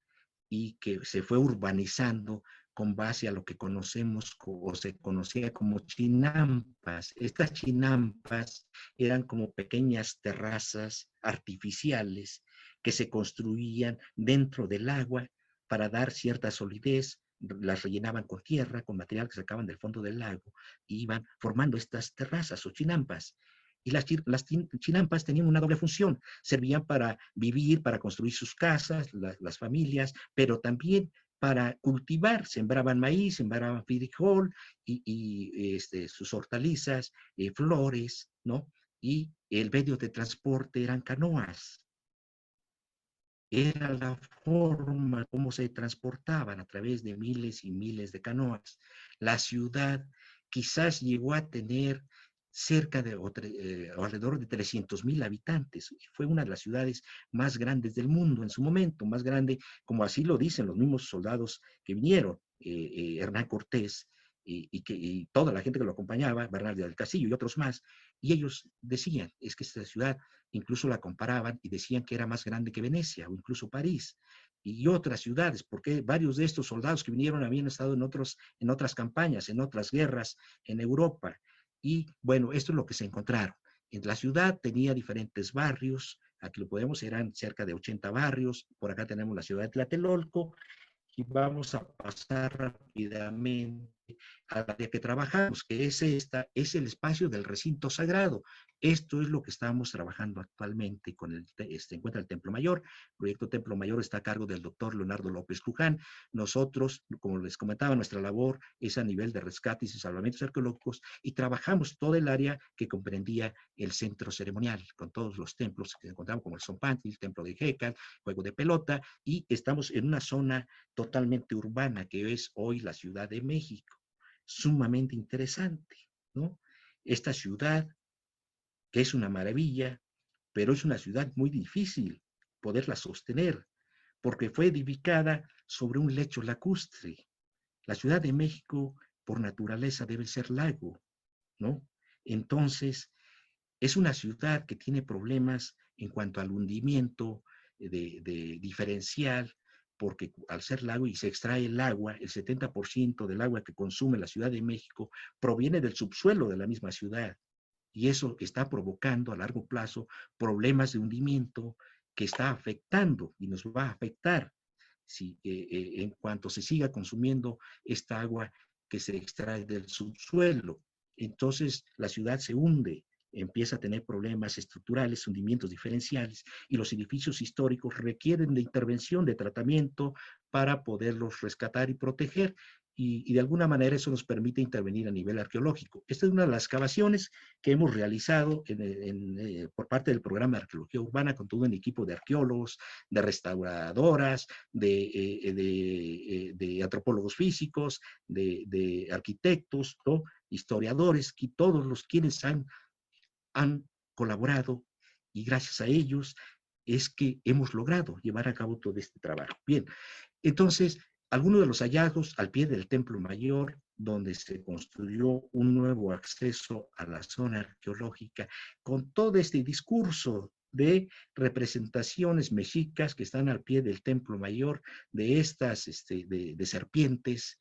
y que se fue urbanizando con base a lo que conocemos o se conocía como chinampas. Estas chinampas eran como pequeñas terrazas artificiales que se construían dentro del agua para dar cierta solidez, las rellenaban con tierra, con material que sacaban del fondo del lago, y iban formando estas terrazas o chinampas. Y las chinampas tenían una doble función, servían para vivir, para construir sus casas, las familias, pero también para cultivar, sembraban maíz, sembraban frijol y sus hortalizas, flores, ¿no? Y el medio de transporte eran canoas. Era la forma como se transportaban a través de miles y miles de canoas. La ciudad quizás llegó a tener cerca de alrededor de 300,000 habitantes. Fue una de las ciudades más grandes del mundo en su momento, más grande, como así lo dicen los mismos soldados que vinieron, Hernán Cortés y toda la gente que lo acompañaba, Bernal del Castillo y otros más, y ellos decían, es que esta ciudad incluso la comparaban y decían que era más grande que Venecia o incluso París y otras ciudades, porque varios de estos soldados que vinieron habían estado en otras campañas, en otras guerras en Europa. Y bueno, esto es lo que se encontraron. En la ciudad tenía diferentes barrios, aquí lo podemos, eran cerca de 80 barrios, por acá tenemos la ciudad de Tlatelolco, y vamos a pasar rápidamente a la que trabajamos, que es el espacio del recinto sagrado. Esto es lo que estamos trabajando actualmente con encuentra el Templo Mayor. El proyecto Templo Mayor está a cargo del doctor Leonardo López Luján. Nosotros, como les comentaba, nuestra labor es a nivel de rescates y salvamentos arqueológicos y trabajamos todo el área que comprendía el centro ceremonial, con todos los templos que encontramos, como el Zompantli, el Templo de Jécar, Juego de Pelota, y estamos en una zona totalmente urbana que es hoy la Ciudad de México. Sumamente interesante, ¿no? Esta ciudad, que es una maravilla, pero es una ciudad muy difícil poderla sostener, porque fue edificada sobre un lecho lacustre. La Ciudad de México, por naturaleza, debe ser lago, ¿no? Entonces, es una ciudad que tiene problemas en cuanto al hundimiento de diferencial, porque al ser lago y se extrae el agua, el 70% del agua que consume la Ciudad de México proviene del subsuelo de la misma ciudad. Y eso está provocando a largo plazo problemas de hundimiento que está afectando y nos va a afectar si, en cuanto se siga consumiendo esta agua que se extrae del subsuelo. Entonces la ciudad se hunde, empieza a tener problemas estructurales, hundimientos diferenciales, y los edificios históricos requieren de intervención, de tratamiento para poderlos rescatar y proteger. Y de alguna manera eso nos permite intervenir a nivel arqueológico. Esta es una de las excavaciones que hemos realizado por parte del programa de arqueología urbana con todo un equipo de arqueólogos, de restauradoras, de antropólogos físicos, de arquitectos, ¿no? Historiadores, y todos los quienes han colaborado, y gracias a ellos es que hemos logrado llevar a cabo todo este trabajo. Bien, entonces, algunos de los hallazgos al pie del Templo Mayor, donde se construyó un nuevo acceso a la zona arqueológica, con todo este discurso de representaciones mexicas que están al pie del Templo Mayor, de estas de serpientes.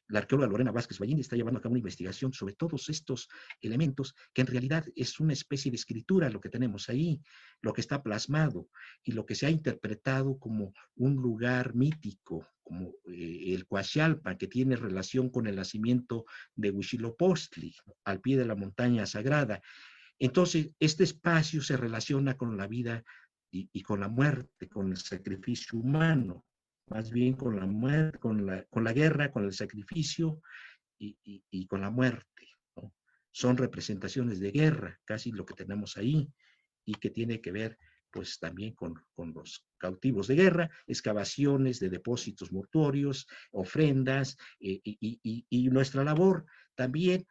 La arqueóloga Lorena Vázquez Ballín está llevando a cabo una investigación sobre todos estos elementos, que en realidad es una especie de escritura lo que tenemos ahí, lo que está plasmado y lo que se ha interpretado como un lugar mítico, como el Coaxalpa, que tiene relación con el nacimiento de Huitzilopochtli, al pie de la montaña sagrada. Entonces, este espacio se relaciona con la vida y con la muerte, con el sacrificio humano, más bien con la muerte, con la guerra, con el sacrificio y con la muerte, ¿no? Son representaciones de guerra, casi lo que tenemos ahí, y que tiene que ver pues también con los cautivos de guerra, excavaciones de depósitos mortuorios, ofrendas, y nuestra labor también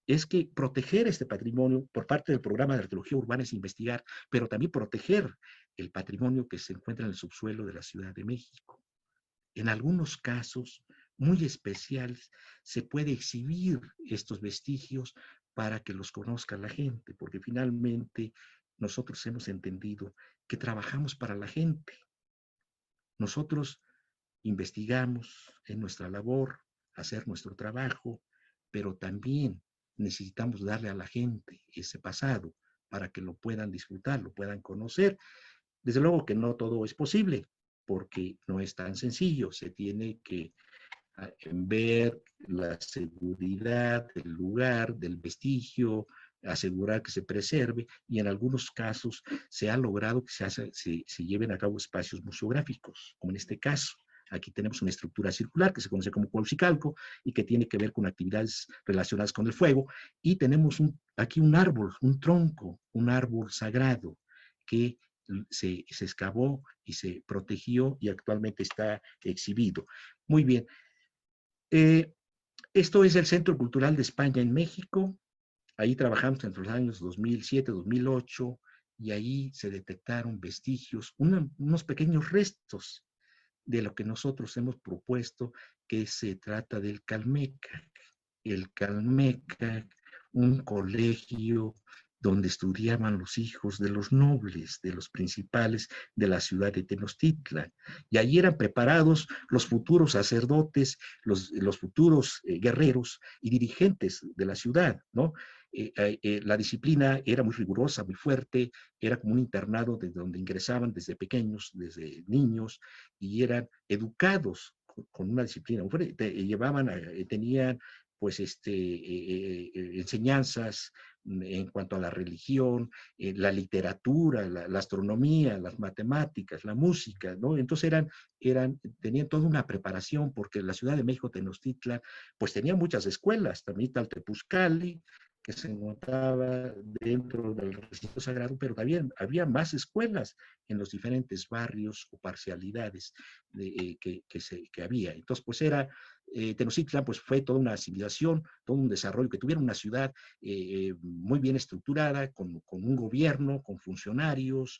es que proteger este patrimonio por parte del programa de arqueología urbana es investigar, pero también proteger el patrimonio que se encuentra en el subsuelo de la Ciudad de México. En algunos casos muy especiales se puede exhibir estos vestigios para que los conozca la gente, porque finalmente nosotros hemos entendido que trabajamos para la gente. Nosotros investigamos en nuestra labor, hacer nuestro trabajo, pero también necesitamos darle a la gente ese pasado para que lo puedan disfrutar, lo puedan conocer. Desde luego que no todo es posible, porque no es tan sencillo, se tiene que ver la seguridad del lugar, del vestigio, asegurar que se preserve, y en algunos casos se ha logrado que se lleven a cabo espacios museográficos, como en este caso. Aquí tenemos una estructura circular que se conoce como Cuauhxicalco y que tiene que ver con actividades relacionadas con el fuego. Y tenemos aquí un árbol, un tronco, un árbol sagrado que se excavó y se protegió y actualmente está exhibido. Muy bien. Esto es el Centro Cultural de España en México. Ahí trabajamos entre los años 2007, 2008, y ahí se detectaron vestigios, unos pequeños restos de lo que nosotros hemos propuesto, que se trata del Calmecac. El Calmecac, un colegio donde estudiaban los hijos de los nobles, de los principales de la ciudad de Tenochtitlan. Y allí eran preparados los futuros sacerdotes, los futuros guerreros y dirigentes de la ciudad, ¿no? La disciplina era muy rigurosa, muy fuerte, era como un internado desde donde ingresaban desde pequeños, desde niños, y eran educados con una disciplina muy fuerte. Tenían pues enseñanzas en cuanto a la religión, la literatura, la astronomía, las matemáticas, la música, ¿no? Entonces tenían toda una preparación, porque la Ciudad de México, Tenochtitlan, pues tenía muchas escuelas, también Taltepuzcalli, que se encontraba dentro del recinto sagrado, pero también había más escuelas en los diferentes barrios o parcialidades que había. Entonces, pues Tenochtitlan pues fue toda una civilización, todo un desarrollo, que tuviera una ciudad muy bien estructurada, con un gobierno, con funcionarios,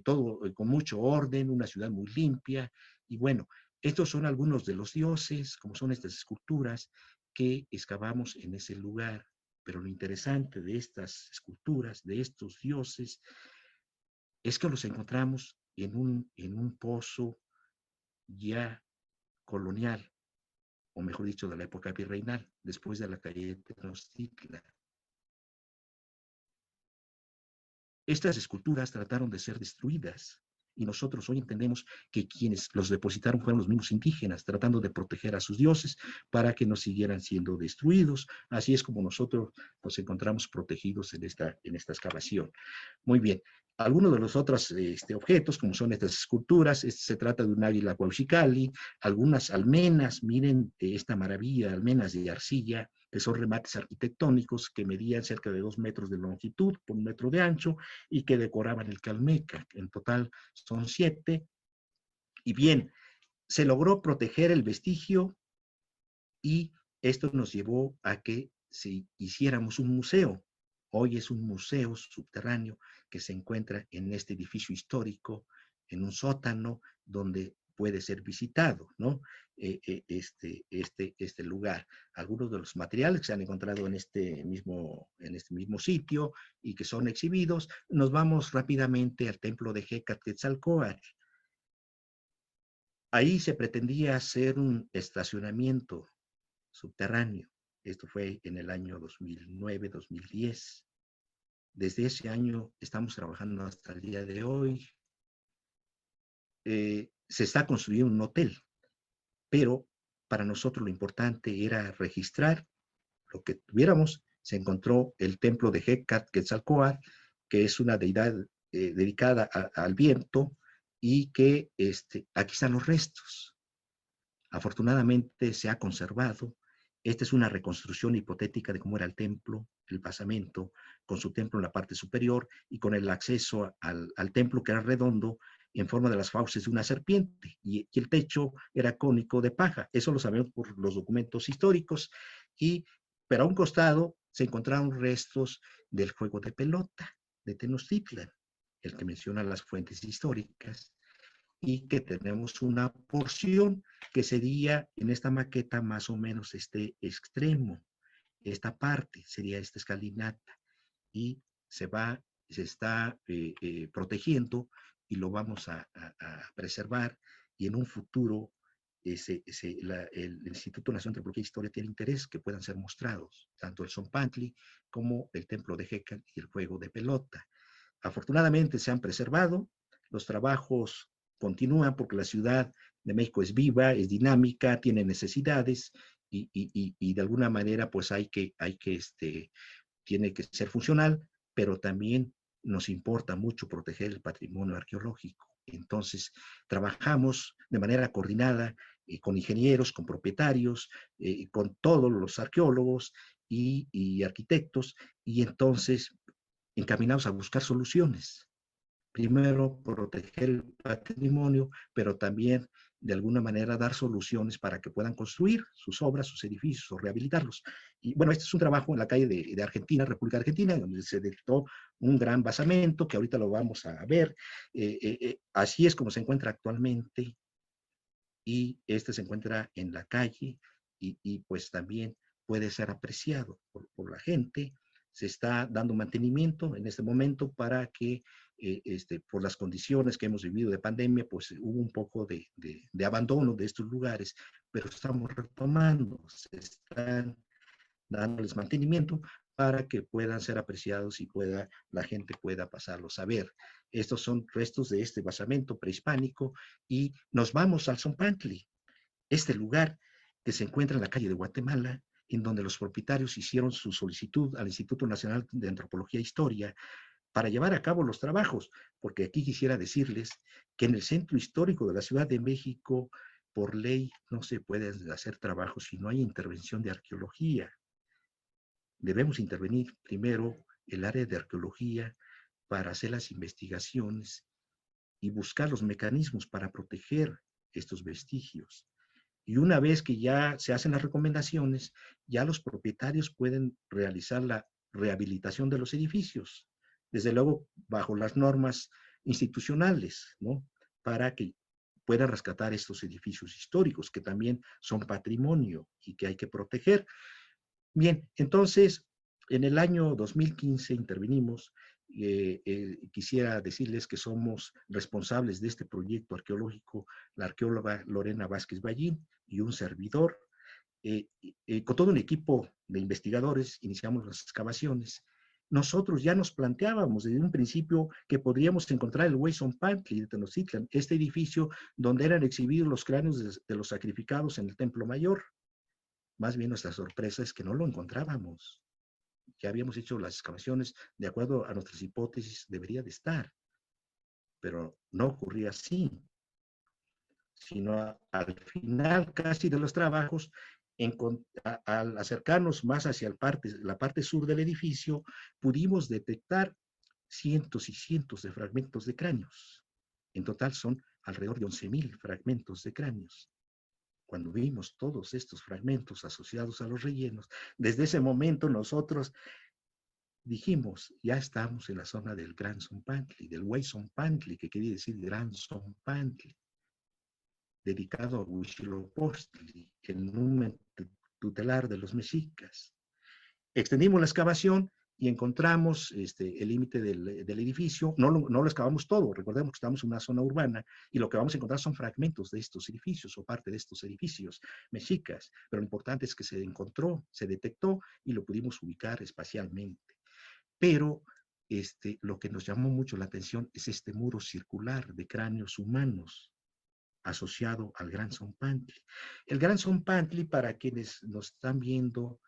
todo con mucho orden, una ciudad muy limpia. Y bueno, estos son algunos de los dioses, como son estas esculturas que excavamos en ese lugar. Pero lo interesante de estas esculturas, de estos dioses, es que los encontramos en un pozo ya colonial, o mejor dicho, de la época virreinal, después de la caída de Tenochtitlan. Estas esculturas trataron de ser destruidas, y nosotros hoy entendemos que quienes los depositaron fueron los mismos indígenas, tratando de proteger a sus dioses para que no siguieran siendo destruidos. Así es como nosotros nos encontramos protegidos en esta excavación. Muy bien. Algunos de los otros objetos, como son estas esculturas, se trata de un águila Cuauhxicalli, algunas almenas, miren esta maravilla, almenas de arcilla, que son remates arquitectónicos que medían cerca de 2 metros de longitud por 1 metro de ancho y que decoraban el Calmecac. En total son 7. Y bien, se logró proteger el vestigio, y esto nos llevó a que si hiciéramos un museo. Hoy es un museo subterráneo que se encuentra en este edificio histórico, en un sótano donde puede ser visitado, ¿no? Este lugar. Algunos de los materiales que se han encontrado en este mismo sitio y que son exhibidos. Nos vamos rápidamente al templo de Quetzalcóatl. Ahí se pretendía hacer un estacionamiento subterráneo. Esto fue en el año 2009, 2010. Desde ese año estamos trabajando hasta el día de hoy. Se está construyendo un hotel, pero para nosotros lo importante era registrar lo que tuviéramos. Se encontró el templo de Quetzalcóatl, que es una deidad dedicada al viento, y que aquí están los restos. Afortunadamente se ha conservado. Esta es una reconstrucción hipotética de cómo era el templo, el basamento, con su templo en la parte superior y con el acceso al templo, que era redondo, en forma de las fauces de una serpiente, y el techo era cónico de paja. Eso lo sabemos por los documentos históricos. Pero a un costado se encontraron restos del juego de pelota de Tenochtitlan, el que menciona las fuentes históricas, y que tenemos una porción que sería en esta maqueta más o menos este extremo. esta parte, sería esta escalinata, y se está protegiendo y lo vamos a preservar, y en un futuro el Instituto Nacional de Antropología e Historia tiene interés que puedan ser mostrados, tanto el Zompantli como el Templo de Hecal y el juego de pelota. Afortunadamente se han preservado, los trabajos continúan porque la Ciudad de México es viva, es dinámica, tiene necesidades y de alguna manera pues tiene que ser funcional, pero también nos importa mucho proteger el patrimonio arqueológico. Entonces, trabajamos de manera coordinada con ingenieros, con propietarios, con todos los arqueólogos y arquitectos, y entonces encaminados a buscar soluciones. Primero, proteger el patrimonio, pero también de alguna manera dar soluciones para que puedan construir sus obras, sus edificios o rehabilitarlos. Y bueno, este es un trabajo en la calle de Argentina, República Argentina, donde se detectó un gran basamento que ahorita lo vamos a ver. Así es como se encuentra actualmente, y este se encuentra en la calle y pues también puede ser apreciado por la gente. Se está dando mantenimiento en este momento para que por las condiciones que hemos vivido de pandemia, pues hubo un poco de abandono de estos lugares, pero estamos retomando, se están dándoles mantenimiento para que puedan ser apreciados y la gente pueda pasarlos a ver. Estos son restos de este basamento prehispánico y nos vamos al Zompantli, este lugar que se encuentra en la calle de Guatemala, en donde los propietarios hicieron su solicitud al Instituto Nacional de Antropología e Historia para llevar a cabo los trabajos, porque aquí quisiera decirles que en el centro histórico de la Ciudad de México, por ley, no se puede hacer trabajos si no hay intervención de arqueología. Debemos intervenir primero el área de arqueología para hacer las investigaciones y buscar los mecanismos para proteger estos vestigios. Y una vez que ya se hacen las recomendaciones, ya los propietarios pueden realizar la rehabilitación de los edificios, desde luego bajo las normas institucionales, ¿no? Para que puedan rescatar estos edificios históricos, que también son patrimonio y que hay que proteger. Bien, entonces, en el año 2015 intervenimos. Quisiera decirles que somos responsables de este proyecto arqueológico, la arqueóloga Lorena Vázquez Ballín y un servidor. Con todo un equipo de investigadores iniciamos las excavaciones. Nosotros ya nos planteábamos desde un principio que podríamos encontrar el Huey Zompantli de Tenochtitlan, este edificio donde eran exhibidos los cráneos de los sacrificados en el Templo Mayor. Más bien nuestra sorpresa es que no lo encontrábamos. Ya habíamos hecho las excavaciones de acuerdo a nuestras hipótesis, debería de estar, pero no ocurría así, sino al final casi de los trabajos, al acercarnos más hacia la parte sur del edificio, pudimos detectar cientos y cientos de fragmentos de cráneos. En total son alrededor de 11,000 fragmentos de cráneos. Cuando vimos todos estos fragmentos asociados a los rellenos, desde ese momento nosotros dijimos, ya estamos en la zona del Gran Zompantli, del Huey Zompantli, que quiere decir Gran Zompantli, dedicado a Huitzilopochtli, el número tutelar de los mexicas. Extendimos la excavación y encontramos el límite del edificio. No lo excavamos todo, recordemos que estamos en una zona urbana y lo que vamos a encontrar son fragmentos de estos edificios o parte de estos edificios mexicas, pero lo importante es que se encontró, se detectó y lo pudimos ubicar espacialmente. Pero lo que nos llamó mucho la atención es este muro circular de cráneos humanos asociado al Gran Zompantli. El Gran Zompantli, para quienes nos están viendo,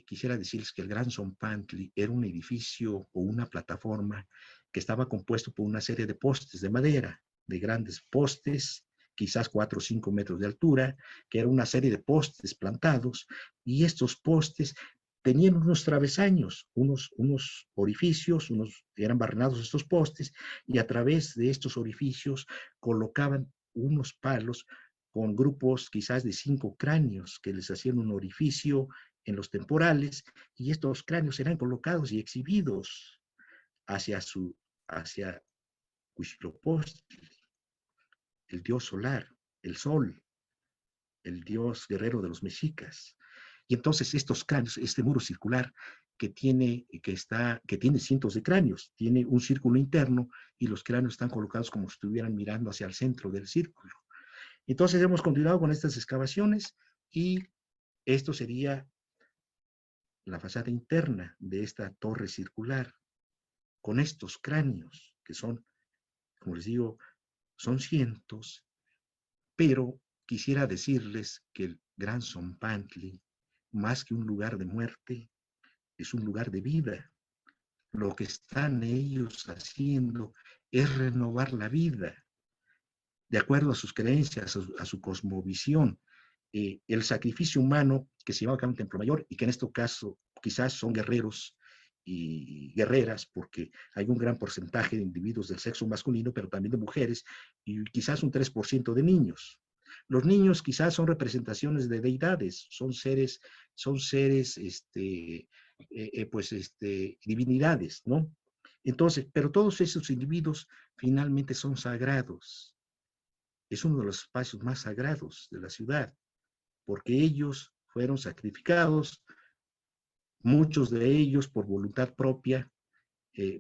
quisiera decirles que el Gran Zompantli era un edificio o una plataforma que estaba compuesto por una serie de postes de madera, de grandes postes, quizás 4 o 5 metros de altura, que era una serie de postes plantados, y estos postes tenían unos travesaños, unos orificios, eran barrenados estos postes, y a través de estos orificios colocaban unos palos con grupos quizás de 5 cráneos que les hacían un orificio en los temporales, y estos cráneos eran colocados y exhibidos hacia Huitzilopochtli, el dios solar, el sol, el dios guerrero de los mexicas. Y entonces estos cráneos, este muro circular que tiene cientos de cráneos, tiene un círculo interno y los cráneos están colocados como si estuvieran mirando hacia el centro del círculo. Entonces hemos continuado con estas excavaciones y esto sería la fachada interna de esta torre circular con estos cráneos que son, como les digo, son cientos, pero quisiera decirles que el Gran Zompantli, más que un lugar de muerte, es un lugar de vida. Lo que están ellos haciendo es renovar la vida, de acuerdo a sus creencias, a su cosmovisión. El sacrificio humano que se lleva a cabo en Templo Mayor, y que en este caso quizás son guerreros y guerreras, porque hay un gran porcentaje de individuos del sexo masculino, pero también de mujeres, y quizás un 3% de niños. Los niños quizás son representaciones de deidades, son seres divinidades, ¿no? Entonces, pero todos esos individuos finalmente son sagrados. Es uno de los espacios más sagrados de la ciudad, porque ellos fueron sacrificados, muchos de ellos por voluntad propia,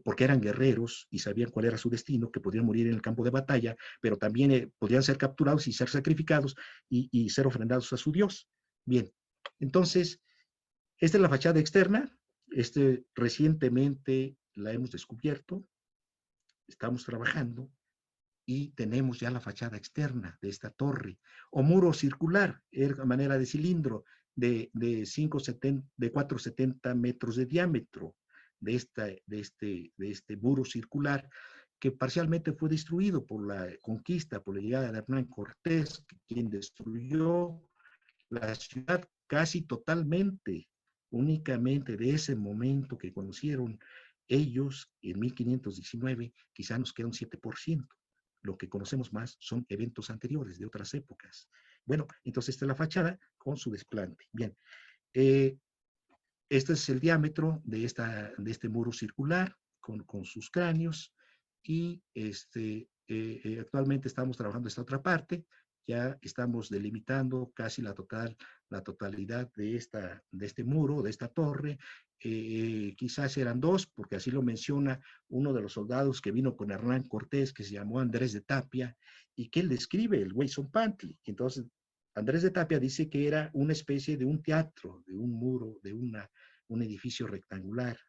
porque eran guerreros y sabían cuál era su destino, que podían morir en el campo de batalla, pero también podían ser capturados y ser sacrificados y ser ofrendados a su Dios. Bien, entonces, esta es la fachada externa. Recientemente la hemos descubierto, estamos trabajando y tenemos ya la fachada externa de esta torre, o muro circular, a manera de cilindro, de 4,70 metros de diámetro, de este muro circular, que parcialmente fue destruido por la conquista, por la llegada de Hernán Cortés, quien destruyó la ciudad casi totalmente, únicamente de ese momento que conocieron ellos en 1519, quizá nos queda un 7%. Lo que conocemos más son eventos anteriores de otras épocas. Bueno, entonces esta es la fachada con su desplante. Bien, este es el diámetro de este muro circular con sus cráneos y actualmente estamos trabajando esta otra parte. Ya estamos delimitando casi la totalidad de este muro, de esta torre. Quizás eran dos, porque así lo menciona uno de los soldados que vino con Hernán Cortés, que se llamó Andrés de Tapia, y que él describe el Güey Zompantli. Entonces, Andrés de Tapia dice que era una especie de un teatro, de un muro, de un edificio rectangular,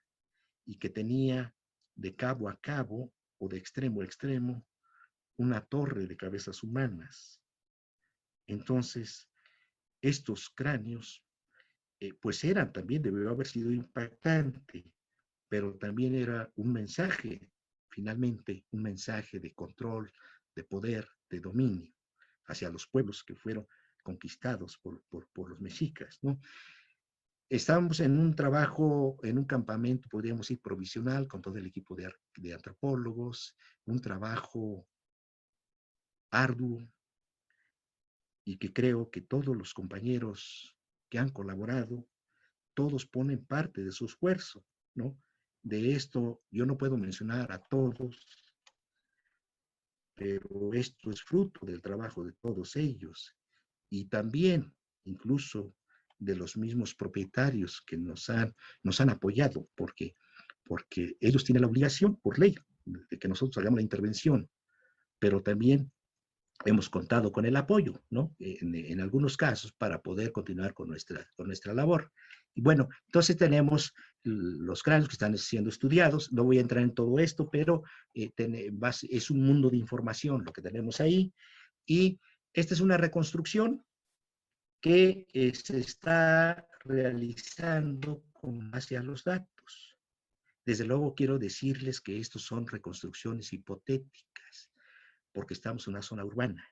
y que tenía de cabo a cabo, o de extremo a extremo, una torre de cabezas humanas. Entonces, estos cráneos, pues debió haber sido impactante, pero también era un mensaje, finalmente, un mensaje de control, de poder, de dominio hacia los pueblos que fueron conquistados por los mexicas, ¿no? Estábamos en un trabajo, en un campamento, podríamos decir, provisional, con todo el equipo de antropólogos, un trabajo arduo, y que creo que todos los compañeros que han colaborado, todos ponen parte de su esfuerzo, ¿no? De esto yo no puedo mencionar a todos, pero esto es fruto del trabajo de todos ellos, y también incluso de los mismos propietarios que nos han apoyado, porque ellos tienen la obligación por ley de que nosotros hagamos la intervención, pero también hemos contado con el apoyo, ¿no? En algunos casos para poder continuar con nuestra labor. Y bueno, entonces tenemos los cráneos que están siendo estudiados. No voy a entrar en todo esto, pero es un mundo de información lo que tenemos ahí. Y esta es una reconstrucción que se está realizando con base a los datos. Desde luego quiero decirles que estos son reconstrucciones hipotéticas, porque estamos en una zona urbana,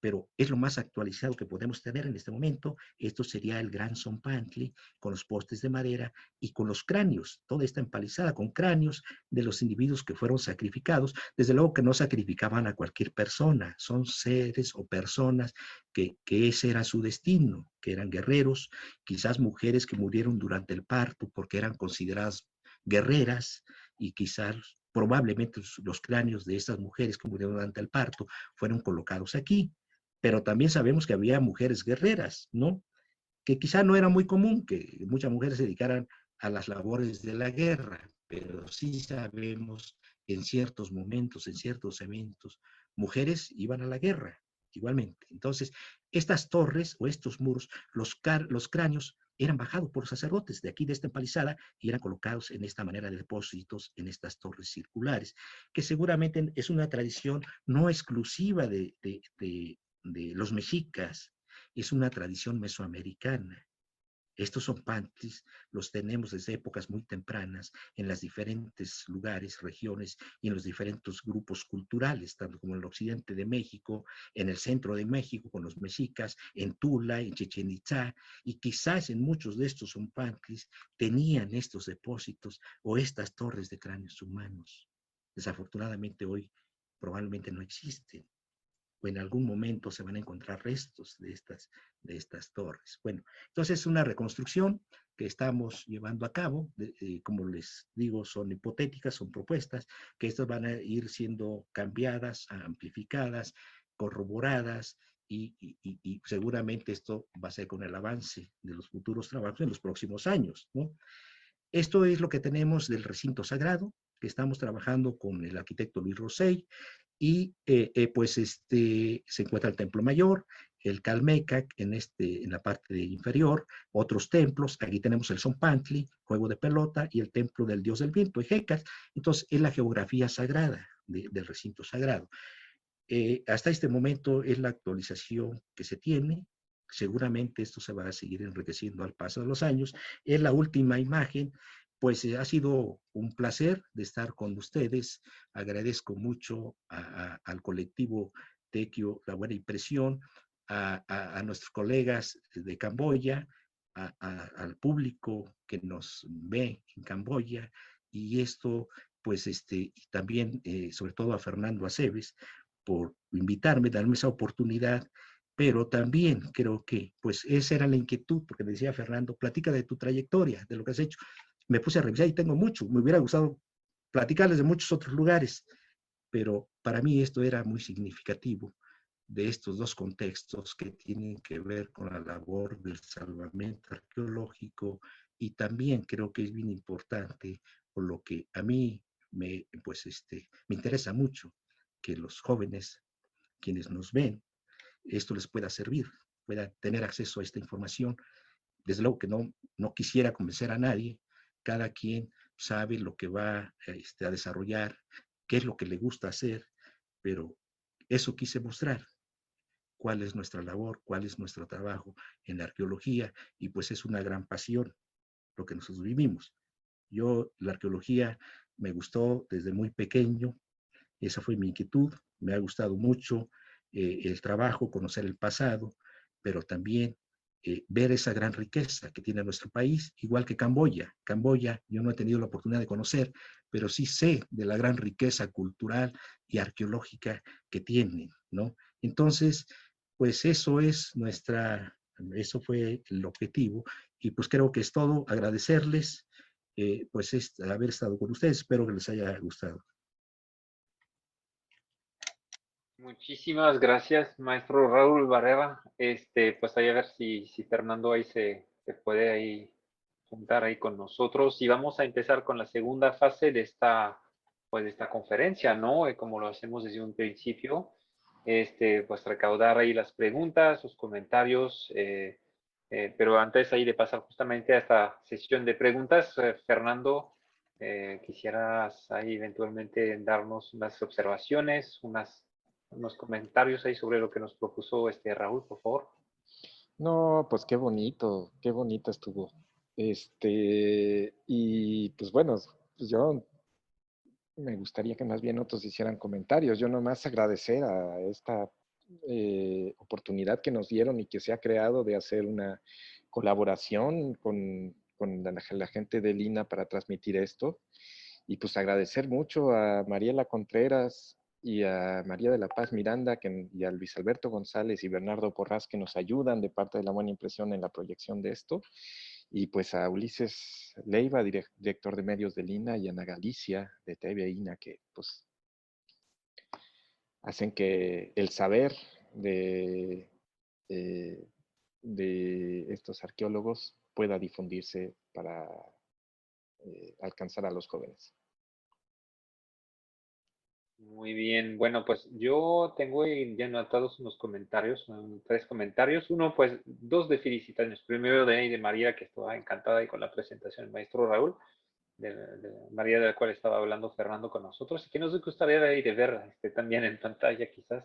pero es lo más actualizado que podemos tener en este momento. Esto sería el Gran Zompantli, con los postes de madera y con los cráneos, toda esta empalizada con cráneos de los individuos que fueron sacrificados. Desde luego que no sacrificaban a cualquier persona, son seres o personas que ese era su destino, que eran guerreros, quizás mujeres que murieron durante el parto porque eran consideradas guerreras, y quizás probablemente los cráneos de estas mujeres que murieron durante el parto fueron colocados aquí. Pero también sabemos que había mujeres guerreras, ¿no? que quizá no era muy común que muchas mujeres se dedicaran a las labores de la guerra, pero sí sabemos en ciertos momentos, en ciertos eventos, mujeres iban a la guerra igualmente. Entonces, estas torres o estos muros, los cráneos eran bajados por sacerdotes de aquí, de esta empalizada, y eran colocados en esta manera de depósitos en estas torres circulares, que seguramente es una tradición no exclusiva de los mexicas, es una tradición mesoamericana. Estos son pantlis, los tenemos desde épocas muy tempranas en los diferentes lugares, regiones y en los diferentes grupos culturales, tanto como en el occidente de México, en el centro de México con los mexicas, en Tula, en Chichén Itzá, y quizás en muchos de estos son pantlis tenían estos depósitos o estas torres de cráneos humanos. Desafortunadamente hoy probablemente no existen o en algún momento se van a encontrar restos de estas torres. Bueno, entonces es una reconstrucción que estamos llevando a cabo, como les digo, son hipotéticas, son propuestas, que estas van a ir siendo cambiadas, amplificadas, corroboradas, y seguramente esto va a ser con el avance de los futuros trabajos en los próximos años, ¿no? Esto es lo que tenemos del recinto sagrado, que estamos trabajando con el arquitecto Luis Rosell, y pues se encuentra el Templo Mayor, el Calmecac en la parte inferior, otros templos, aquí tenemos el Zompantli, juego de pelota, y el templo del dios del viento, Ejecas. Entonces es la geografía sagrada del recinto sagrado. Hasta este momento es la actualización que se tiene, seguramente esto se va a seguir enriqueciendo al paso de los años. Es la última imagen, pues ha sido un placer de estar con ustedes. Agradezco mucho al colectivo Tequio La Buena Impresión, a nuestros colegas de Camboya, al público que nos ve en Camboya, y esto, pues y también, sobre todo a Fernando Aceves, por invitarme, darme esa oportunidad, pero también creo que, pues, esa era la inquietud, porque me decía Fernando, platica de tu trayectoria, de lo que has hecho. Me puse a revisar y tengo mucho, me hubiera gustado platicarles de muchos otros lugares, pero para mí esto era muy significativo de estos dos contextos que tienen que ver con la labor del salvamento arqueológico, y también creo que es bien importante, por lo que a mí pues me interesa mucho que los jóvenes, quienes nos ven, esto les pueda servir, puedan tener acceso a esta información. Desde luego que no quisiera convencer a nadie, cada quien sabe lo que va a desarrollar, qué es lo que le gusta hacer, pero eso quise mostrar, cuál es nuestra labor, cuál es nuestro trabajo en la arqueología, y pues es una gran pasión lo que nosotros vivimos. Yo, la arqueología me gustó desde muy pequeño, esa fue mi inquietud, me ha gustado mucho el trabajo, conocer el pasado, pero también ver esa gran riqueza que tiene nuestro país, igual que Camboya. Camboya yo no he tenido la oportunidad de conocer, pero sí sé de la gran riqueza cultural y arqueológica que tienen, ¿no? Entonces, pues eso fue el objetivo, y pues creo que es todo, agradecerles, pues haber estado con ustedes, espero que les haya gustado. Muchísimas gracias, maestro Raúl Barrera. Pues ahí a ver si Fernando ahí se puede ahí juntar ahí con nosotros. Y vamos a empezar con la segunda fase de pues de esta conferencia, ¿no? Como lo hacemos desde un principio, pues recaudar ahí las preguntas, los comentarios, pero antes ahí de pasar justamente a esta sesión de preguntas, Fernando, quisieras ahí eventualmente darnos unas observaciones, unos comentarios ahí sobre lo que nos propuso Raúl, por favor. No, pues qué bonito estuvo. Y pues bueno, pues yo me gustaría que más bien otros hicieran comentarios. Yo nomás agradecer a esta oportunidad que nos dieron y que se ha creado de hacer una colaboración con la gente de Lina para transmitir esto. Y pues agradecer mucho a Mariela Contreras y a María de la Paz Miranda y a Luis Alberto González y Bernardo Porras, que nos ayudan de parte de La Buena Impresión en la proyección de esto. Y pues a Ulises Leiva, director de medios de Lina, y a Ana Galicia de TV INA, que pues hacen que el saber de de estos arqueólogos pueda difundirse para alcanzar a los jóvenes. Muy bien, bueno, pues yo tengo ya anotados unos comentarios, 3 comentarios. Uno, pues, 2 de felicitaciones. Primero de María, que estaba encantada ahí con la presentación del maestro Raúl, de María, de la cual estaba hablando Fernando con nosotros, y que nos gustaría de ver también en pantalla quizás.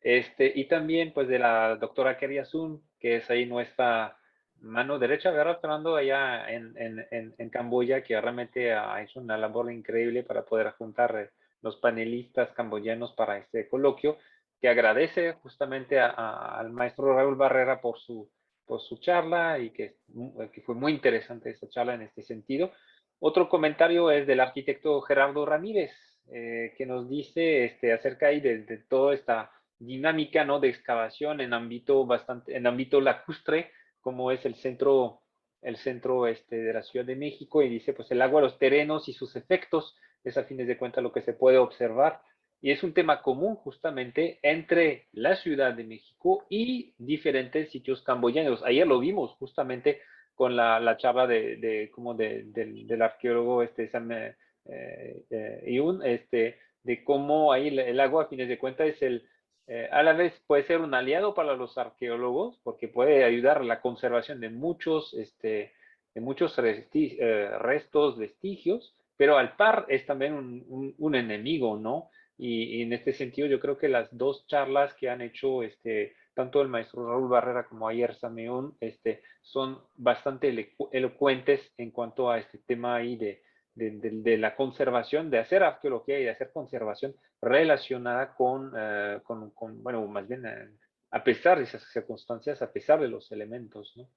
Y también, pues, de la doctora Keria Sun, que es ahí nuestra mano derecha, ¿verdad, Fernando? Allá en Camboya, que realmente ha hecho una labor increíble para poder juntar los panelistas camboyanos para este coloquio, que agradece justamente al maestro Raúl Barrera por su charla y que fue muy interesante esta charla en este sentido. Otro comentario es del arquitecto Gerardo Ramírez, que nos dice acerca ahí de toda esta dinámica, ¿no?, de excavación en ámbito lacustre, como es el centro de la Ciudad de México, y dice, pues, el agua, los terrenos y sus efectos es a fines de cuentas lo que se puede observar, y es un tema común justamente entre la Ciudad de México y diferentes sitios camboyanos. Ayer lo vimos justamente con la charla del arqueólogo Sam Yun, de cómo ahí el agua a fines de cuentas es a la vez puede ser un aliado para los arqueólogos porque puede ayudar a la conservación de muchos restos, vestigios, pero al par es también un enemigo, ¿no? Y en este sentido yo creo que las 2 charlas que han hecho tanto el maestro Raúl Barrera como ayer Sameón, son bastante elocuentes en cuanto a este tema ahí de la conservación, de hacer arqueología y de hacer conservación relacionada bueno, más bien a pesar de esas circunstancias, a pesar de los elementos, ¿no?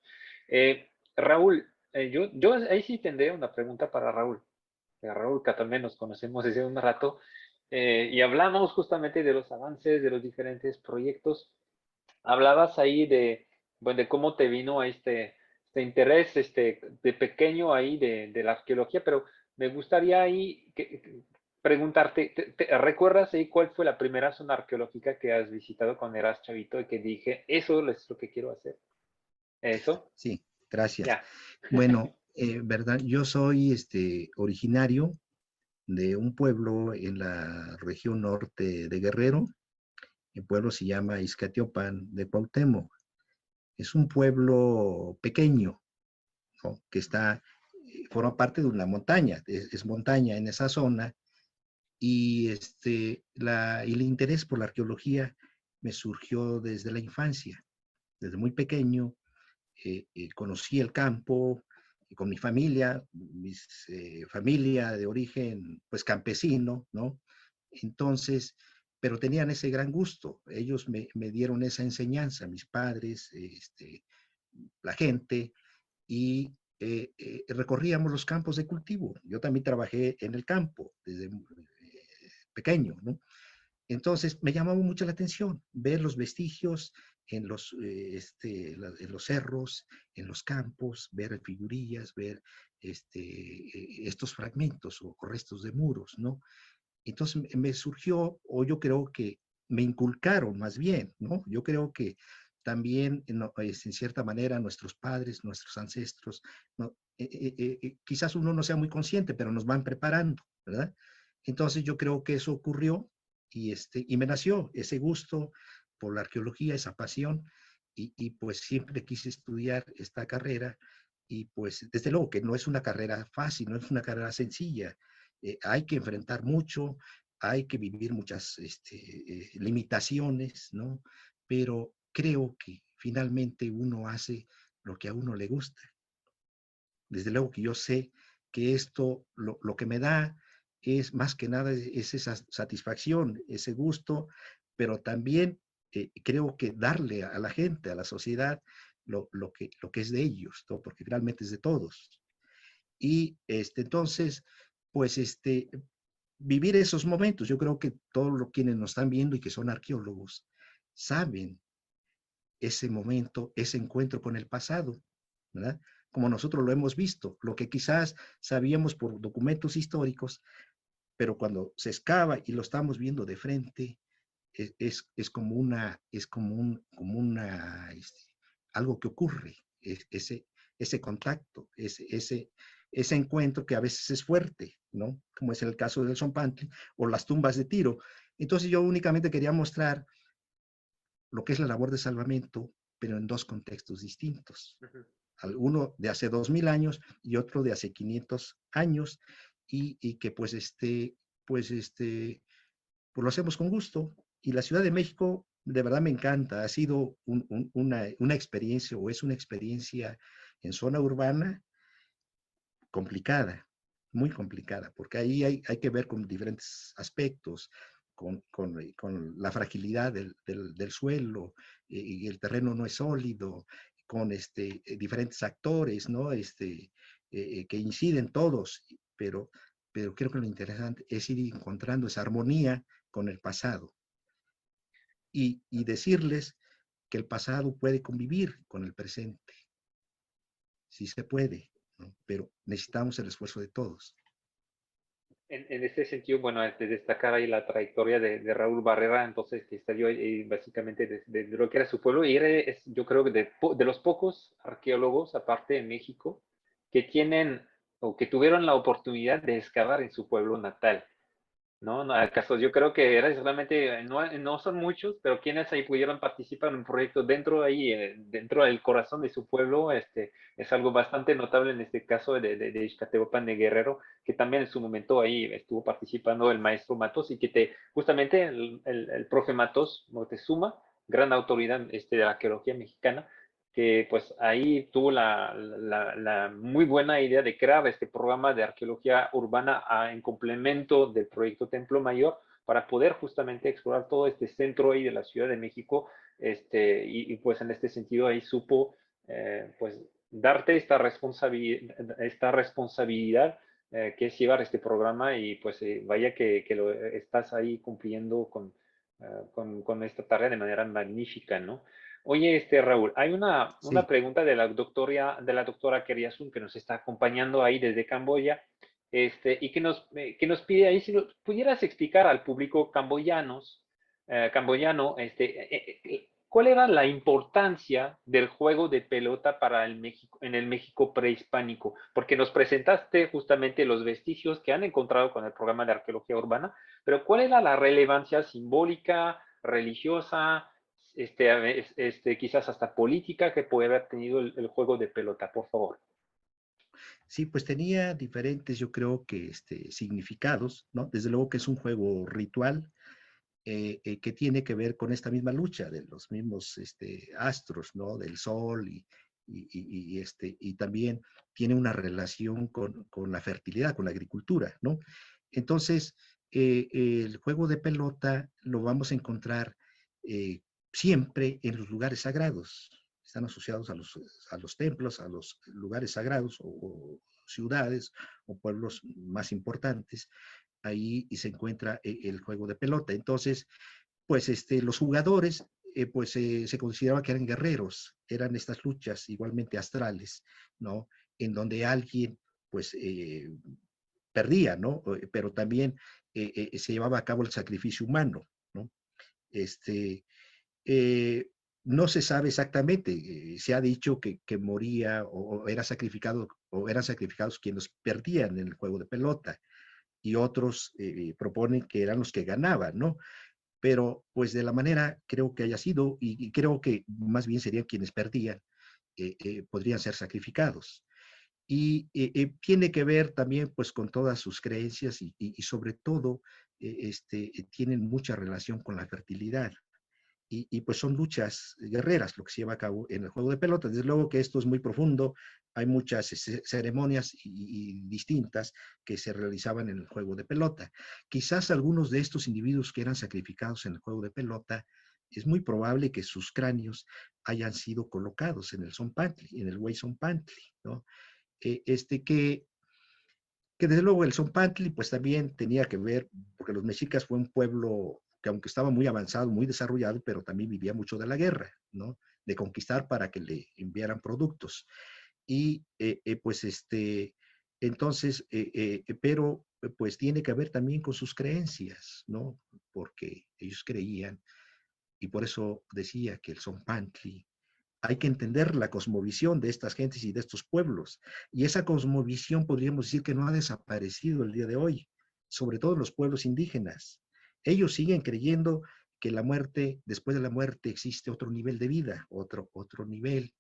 Raúl, yo ahí sí tendría una pregunta para Raúl. Raúl, que también nos conocemos desde un rato, y hablamos justamente de los avances, de los diferentes proyectos. Hablabas ahí bueno, de cómo te vino este interés de pequeño ahí de la arqueología, pero me gustaría ahí preguntarte, ¿recuerdas ahí cuál fue la primera zona arqueológica que has visitado cuando eras chavito y que dije, eso es lo que quiero hacer? ¿Eso? Sí, gracias. Ya. Bueno, verdad, yo soy originario de un pueblo en la región norte de Guerrero. El pueblo se llama Izcatiopan de Cuauhtémoc. Es un pueblo pequeño, ¿no?, que forma parte de una montaña, es montaña en esa zona, y el interés por la arqueología me surgió desde la infancia. Desde muy pequeño conocí el campo con mi familia, familia de origen pues campesino, ¿no? Entonces, pero tenían ese gran gusto. Ellos me dieron esa enseñanza, mis padres, la gente, y recorríamos los campos de cultivo. Yo también trabajé en el campo desde pequeño, ¿no? Entonces me llamaba mucho la atención ver los vestigios en los cerros, en los campos, ver figurillas, ver estos fragmentos o restos de muros, ¿no? Entonces me surgió, o yo creo que me inculcaron más bien, ¿no? Yo creo que también, no, en cierta manera, nuestros padres, nuestros ancestros, ¿no? Quizás uno no sea muy consciente, pero nos van preparando, ¿verdad? Entonces yo creo que eso ocurrió y me nació ese gusto por la arqueología, esa pasión, y pues siempre quise estudiar esta carrera, y pues desde luego que no es una carrera fácil, no es una carrera sencilla. Hay que enfrentar mucho, hay que vivir muchas limitaciones, ¿no? Pero creo que finalmente uno hace lo que a uno le gusta. Desde luego que yo sé que esto lo que me da es más que nada es esa satisfacción, ese gusto, pero también creo que darle a la gente, a la sociedad, lo que es de ellos, ¿no? Porque finalmente es de todos. Y entonces, pues vivir esos momentos, yo creo que todos quienes nos están viendo y que son arqueólogos saben ese momento, ese encuentro con el pasado, ¿verdad? Como nosotros lo hemos visto, lo que quizás sabíamos por documentos históricos, pero cuando se excava y lo estamos viendo de frente, es como una algo que ocurre, ese contacto, ese encuentro que a veces es fuerte, ¿no? Como es el caso del Zompantli o las tumbas de Tiro. Entonces yo únicamente quería mostrar lo que es la labor de salvamento, pero en dos contextos distintos. Uno de hace 2000 años y otro de hace 500 años, y que pues lo hacemos con gusto. Y la Ciudad de México, de verdad me encanta, ha sido una experiencia, o es una experiencia en zona urbana complicada, muy complicada, porque ahí hay que ver con diferentes aspectos, con la fragilidad del suelo, y el terreno no es sólido, con diferentes actores, ¿no? Que inciden todos, pero creo que lo interesante es ir encontrando esa armonía con el pasado y decirles que el pasado puede convivir con el presente, sí se puede, ¿no? Pero necesitamos el esfuerzo de todos. En este sentido, bueno, destacar ahí la trayectoria de Raúl Barrera, entonces, que salió básicamente de lo que era su pueblo, y yo creo que de los pocos arqueólogos, aparte de México, que tienen o que tuvieron la oportunidad de excavar en su pueblo natal. No, no, acaso yo creo que era realmente, no son muchos, pero quienes ahí pudieron participar en un proyecto dentro ahí, dentro del corazón de su pueblo, es algo bastante notable en este caso de Ixcatehuapan de Guerrero, que también en su momento ahí estuvo participando el maestro Matos y que justamente el profe Matos Moctezuma, gran autoridad de la arqueología mexicana, que pues ahí tuvo la muy buena idea de crear este programa de arqueología urbana en complemento del proyecto Templo Mayor para poder justamente explorar todo este centro ahí de la Ciudad de México, y pues en este sentido ahí supo pues darte esta responsabilidad que es llevar este programa y pues vaya que lo estás ahí cumpliendo con esta tarea de manera magnífica, ¿no? Oye, Raúl, hay una Sí, pregunta de la doctora Keriasun que nos está acompañando ahí desde Camboya, y que nos pide ahí si nos pudieras explicar al público camboyano, ¿cuál era la importancia del juego de pelota para el México, en el México prehispánico? Porque nos presentaste justamente los vestigios que han encontrado con el programa de arqueología urbana, pero ¿cuál era la relevancia simbólica, religiosa, quizás hasta política que puede haber tenido el juego de pelota, por favor? sí, pues tenía diferentes, yo creo que significados, ¿no? Desde luego que es un juego ritual, que tiene que ver con esta misma lucha de los mismos astros, ¿no? Del sol y también tiene una relación con la fertilidad, con la agricultura, ¿no? Entonces, el juego de pelota lo vamos a encontrar eh, siempre en los lugares sagrados. Están asociados a los templos, a los lugares sagrados o ciudades o pueblos más importantes. Ahí y se encuentra el juego de pelota. Entonces, pues los jugadores se consideraba que eran guerreros, eran estas luchas igualmente astrales, ¿no? En donde alguien pues perdía, ¿no? Pero también se llevaba a cabo el sacrificio humano, ¿no? Este, eh, no se sabe exactamente, se ha dicho que moría o era sacrificado o eran sacrificados quienes perdían en el juego de pelota y otros proponen que eran los que ganaban, ¿no? Pero pues de la manera creo que haya sido, y creo que más bien serían quienes perdían, podrían ser sacrificados. Y tiene que ver también pues con todas sus creencias y sobre todo tienen mucha relación con la fertilidad pues son luchas guerreras lo que se lleva a cabo en el juego de pelota. Desde luego que esto es muy profundo, hay muchas ceremonias distintas que se realizaban en el juego de pelota. Quizás algunos de estos individuos que eran sacrificados en el juego de pelota, es muy probable que sus cráneos hayan sido colocados en el Zompantli, en el Huey Zompantli, ¿no? Que desde luego el Zompantli pues también tenía que ver, porque los mexicas fue un pueblo que aunque estaba muy avanzado, muy desarrollado, pero también vivía mucho de la guerra, ¿no? De conquistar para que le enviaran productos. Y pues entonces, pero pues tiene que ver también con sus creencias, ¿no? Porque ellos creían, y por eso decía que el Zompantli hay que entender la cosmovisión de estas gentes y de estos pueblos. Y esa cosmovisión podríamos decir que no ha desaparecido el día de hoy, sobre todo en los pueblos indígenas. Ellos siguen creyendo que la muerte, después de la muerte existe otro nivel de vida, otro nivel,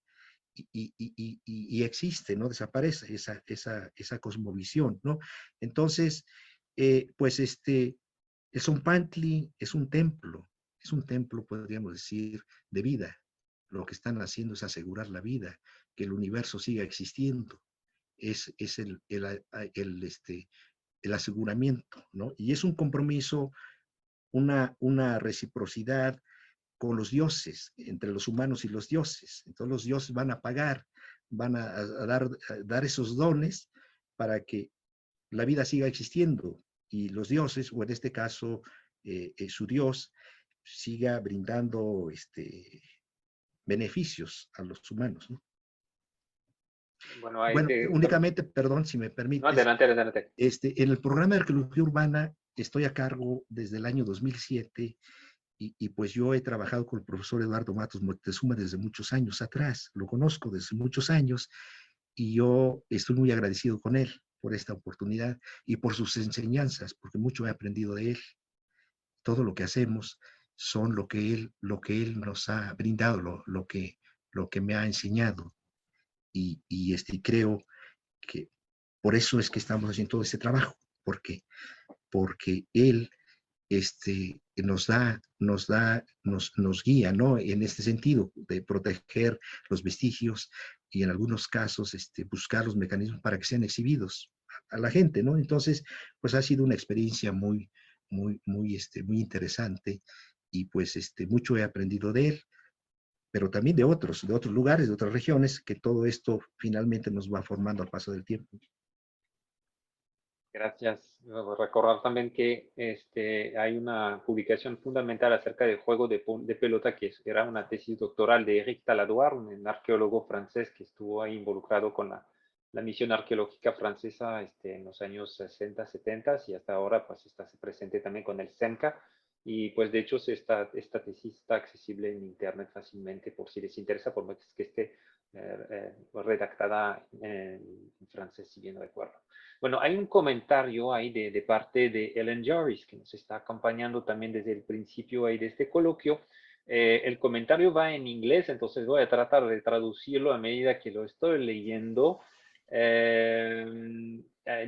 y existe, no desaparece esa cosmovisión, ¿no? Entonces, pues el Zompantli es un templo, podríamos decir, de vida. Lo que están haciendo es asegurar la vida, que el universo siga existiendo. Es el aseguramiento, ¿no? Y es un compromiso, una reciprocidad con los dioses, entre los humanos y los dioses. Entonces los dioses van a pagar, van a dar esos dones para que la vida siga existiendo y los dioses, o en este caso su dios, siga brindando beneficios a los humanos, ¿no? Bueno, ahí Bueno, únicamente, perdón, si me No, permites, adelante, adelante. en el programa de arqueología urbana estoy a cargo desde el año 2007 y pues yo he trabajado con el profesor Eduardo Matos Moctezuma desde muchos años atrás, lo conozco desde muchos años y yo estoy muy agradecido con él por esta oportunidad y por sus enseñanzas, porque mucho he aprendido de él. Todo lo que hacemos son lo que él nos ha brindado, lo que me ha enseñado y creo que por eso es que estamos haciendo todo este trabajo, porque él nos guía, ¿no? En este sentido, de proteger los vestigios y en algunos casos buscar los mecanismos para que sean exhibidos a la gente, ¿no? Entonces, pues ha sido una experiencia muy interesante y pues mucho he aprendido de él, pero también de otros lugares, de otras regiones, que todo esto finalmente nos va formando al paso del tiempo. Gracias. Recordar también que hay una publicación fundamental acerca del juego de pelota que era una tesis doctoral de Eric Taladoire, un arqueólogo francés que estuvo ahí involucrado con la misión arqueológica francesa en los años 60, 70 y hasta ahora pues está presente también con el CEMCA. Y pues de hecho esta tesis está accesible en internet fácilmente por si les interesa, por más que esté redactada en francés, si bien no recuerdo. Bueno, hay un comentario ahí de parte de Ellen Jarvis, que nos está acompañando también desde el principio ahí de este coloquio. El comentario va en inglés, entonces voy a tratar de traducirlo a medida que lo estoy leyendo.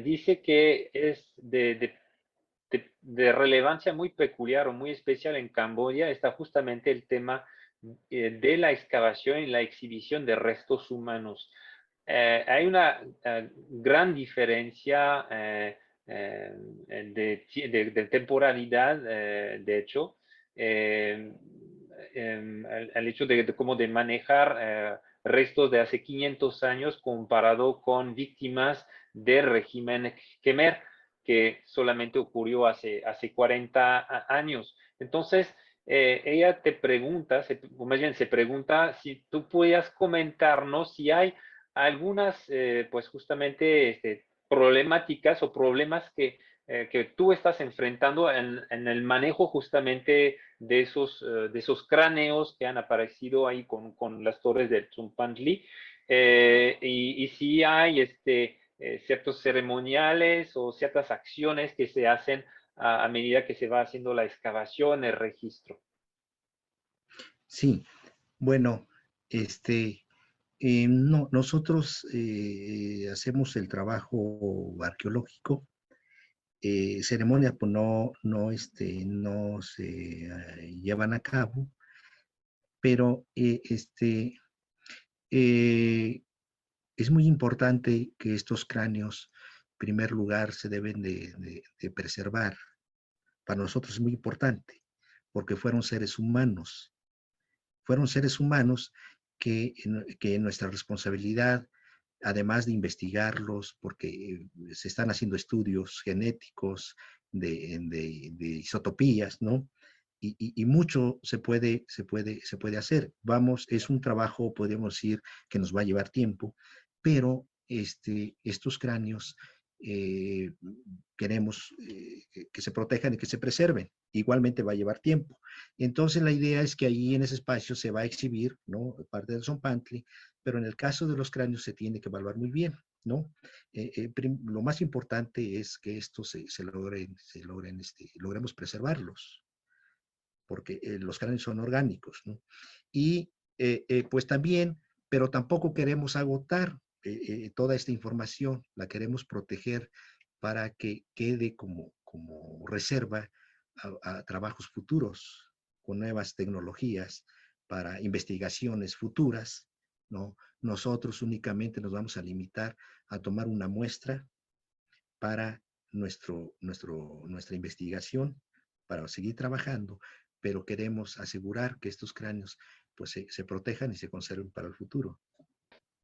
Dice que es de relevancia muy peculiar o muy especial en Camboya, está justamente el tema de la excavación y la exhibición de restos humanos. Hay una gran diferencia de temporalidad, de hecho, el hecho de cómo de manejar restos de hace 500 años comparado con víctimas del régimen Khmer, que solamente ocurrió hace 40 años. Entonces, ella te pregunta, o más bien se pregunta si tú puedas comentarnos si hay algunas, pues justamente problemáticas o problemas que tú estás enfrentando en el manejo justamente de esos cráneos que han aparecido ahí con las torres del Zompantli, y si hay ciertos ceremoniales o ciertas acciones que se hacen a medida que se va haciendo la excavación, el registro. Sí, bueno, no, nosotros hacemos el trabajo arqueológico, ceremonias pues no se llevan a cabo, pero es muy importante que estos cráneos, en primer lugar, se deben de preservar. Para nosotros es muy importante, porque fueron seres humanos que nuestra responsabilidad, además de investigarlos, porque se están haciendo estudios genéticos de isotopías, ¿no? Y mucho se puede hacer. Es un trabajo, podemos decir, que nos va a llevar tiempo, pero estos cráneos queremos que se protejan y que se preserven. Igualmente va a llevar tiempo. Entonces la idea es que allí en ese espacio se va a exhibir, ¿no?, parte del Zompantli, pero en el caso de los cráneos se tiene que evaluar muy bien, ¿no? Lo más importante es que estos logremos preservarlos, porque los cráneos son orgánicos, ¿no? Y pues también, pero tampoco queremos agotar toda esta información, la queremos proteger para que quede como reserva a trabajos futuros, con nuevas tecnologías, para investigaciones futuras, ¿no? Nosotros únicamente nos vamos a limitar a tomar una muestra para nuestra investigación, para seguir trabajando, pero queremos asegurar que estos cráneos pues se protejan y se conserven para el futuro.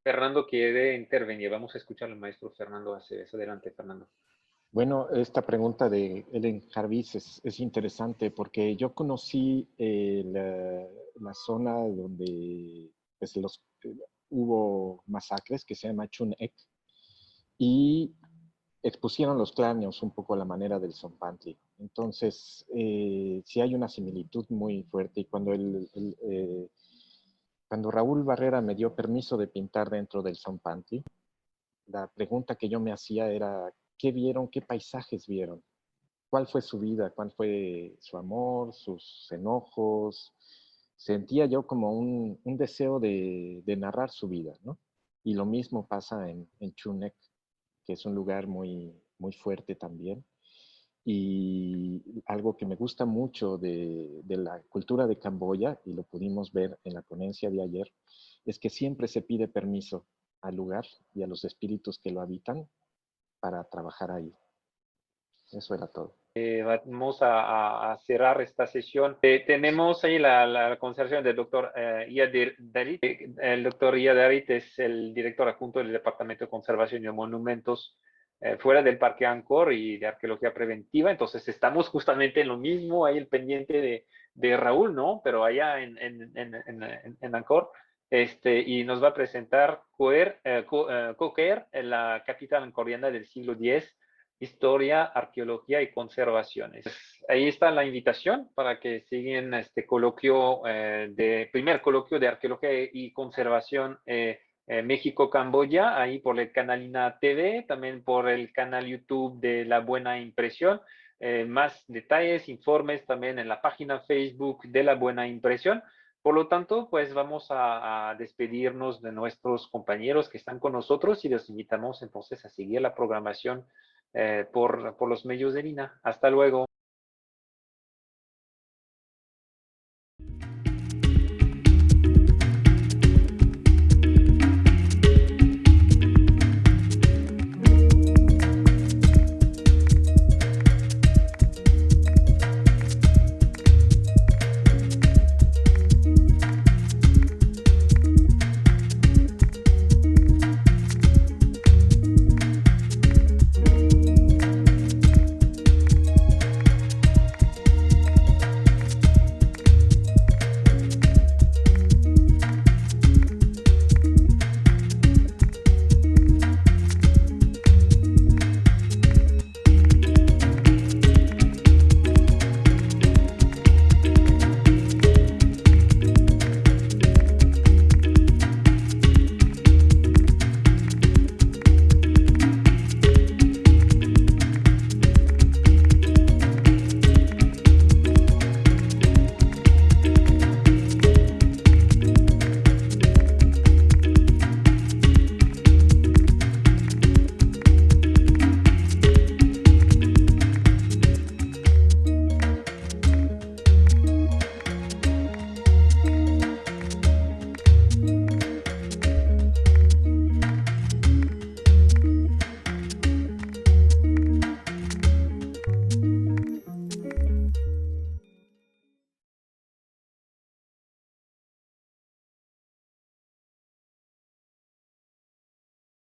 Fernando quiere intervenir. Vamos a escuchar al maestro Fernando Aceves. Adelante, Fernando. Bueno, esta pregunta de Ellen Jarvis es interesante porque yo conocí la zona donde pues, hubo masacres que se llama Chun Ek y expusieron los cráneos un poco a la manera del Zompantli. Entonces, sí hay una similitud muy fuerte y cuando Raúl Barrera me dio permiso de pintar dentro del Zompantli, la pregunta que yo me hacía era, ¿qué vieron? ¿Qué paisajes vieron? ¿Cuál fue su vida? ¿Cuál fue su amor? ¿Sus enojos? Sentía yo como un deseo de narrar su vida, ¿no? Y lo mismo pasa en Chun Ek, que es un lugar muy, muy fuerte también. Y algo que me gusta mucho de la cultura de Camboya, y lo pudimos ver en la ponencia de ayer, es que siempre se pide permiso al lugar y a los espíritus que lo habitan para trabajar ahí. Eso era todo. Vamos a cerrar esta sesión. Tenemos ahí la conversación del doctor Iadir Darit. El doctor Iadir Darit es el director adjunto del Departamento de Conservación de Monumentos fuera del Parque Angkor y de Arqueología Preventiva. Entonces estamos justamente en lo mismo, ahí el pendiente de Raúl, ¿no? Pero allá en Angkor. Y nos va a presentar Koker, la capital angkoriana del siglo X, historia, arqueología y conservaciones. Ahí está la invitación para que sigan este coloquio, primer coloquio de arqueología y conservación México-Camboya, ahí por el canal INA TV, también por el canal YouTube de La Buena Impresión. Más detalles, informes también en la página Facebook de La Buena Impresión. Por lo tanto, pues vamos a despedirnos de nuestros compañeros que están con nosotros y los invitamos entonces a seguir la programación por los medios de Lina. Hasta luego.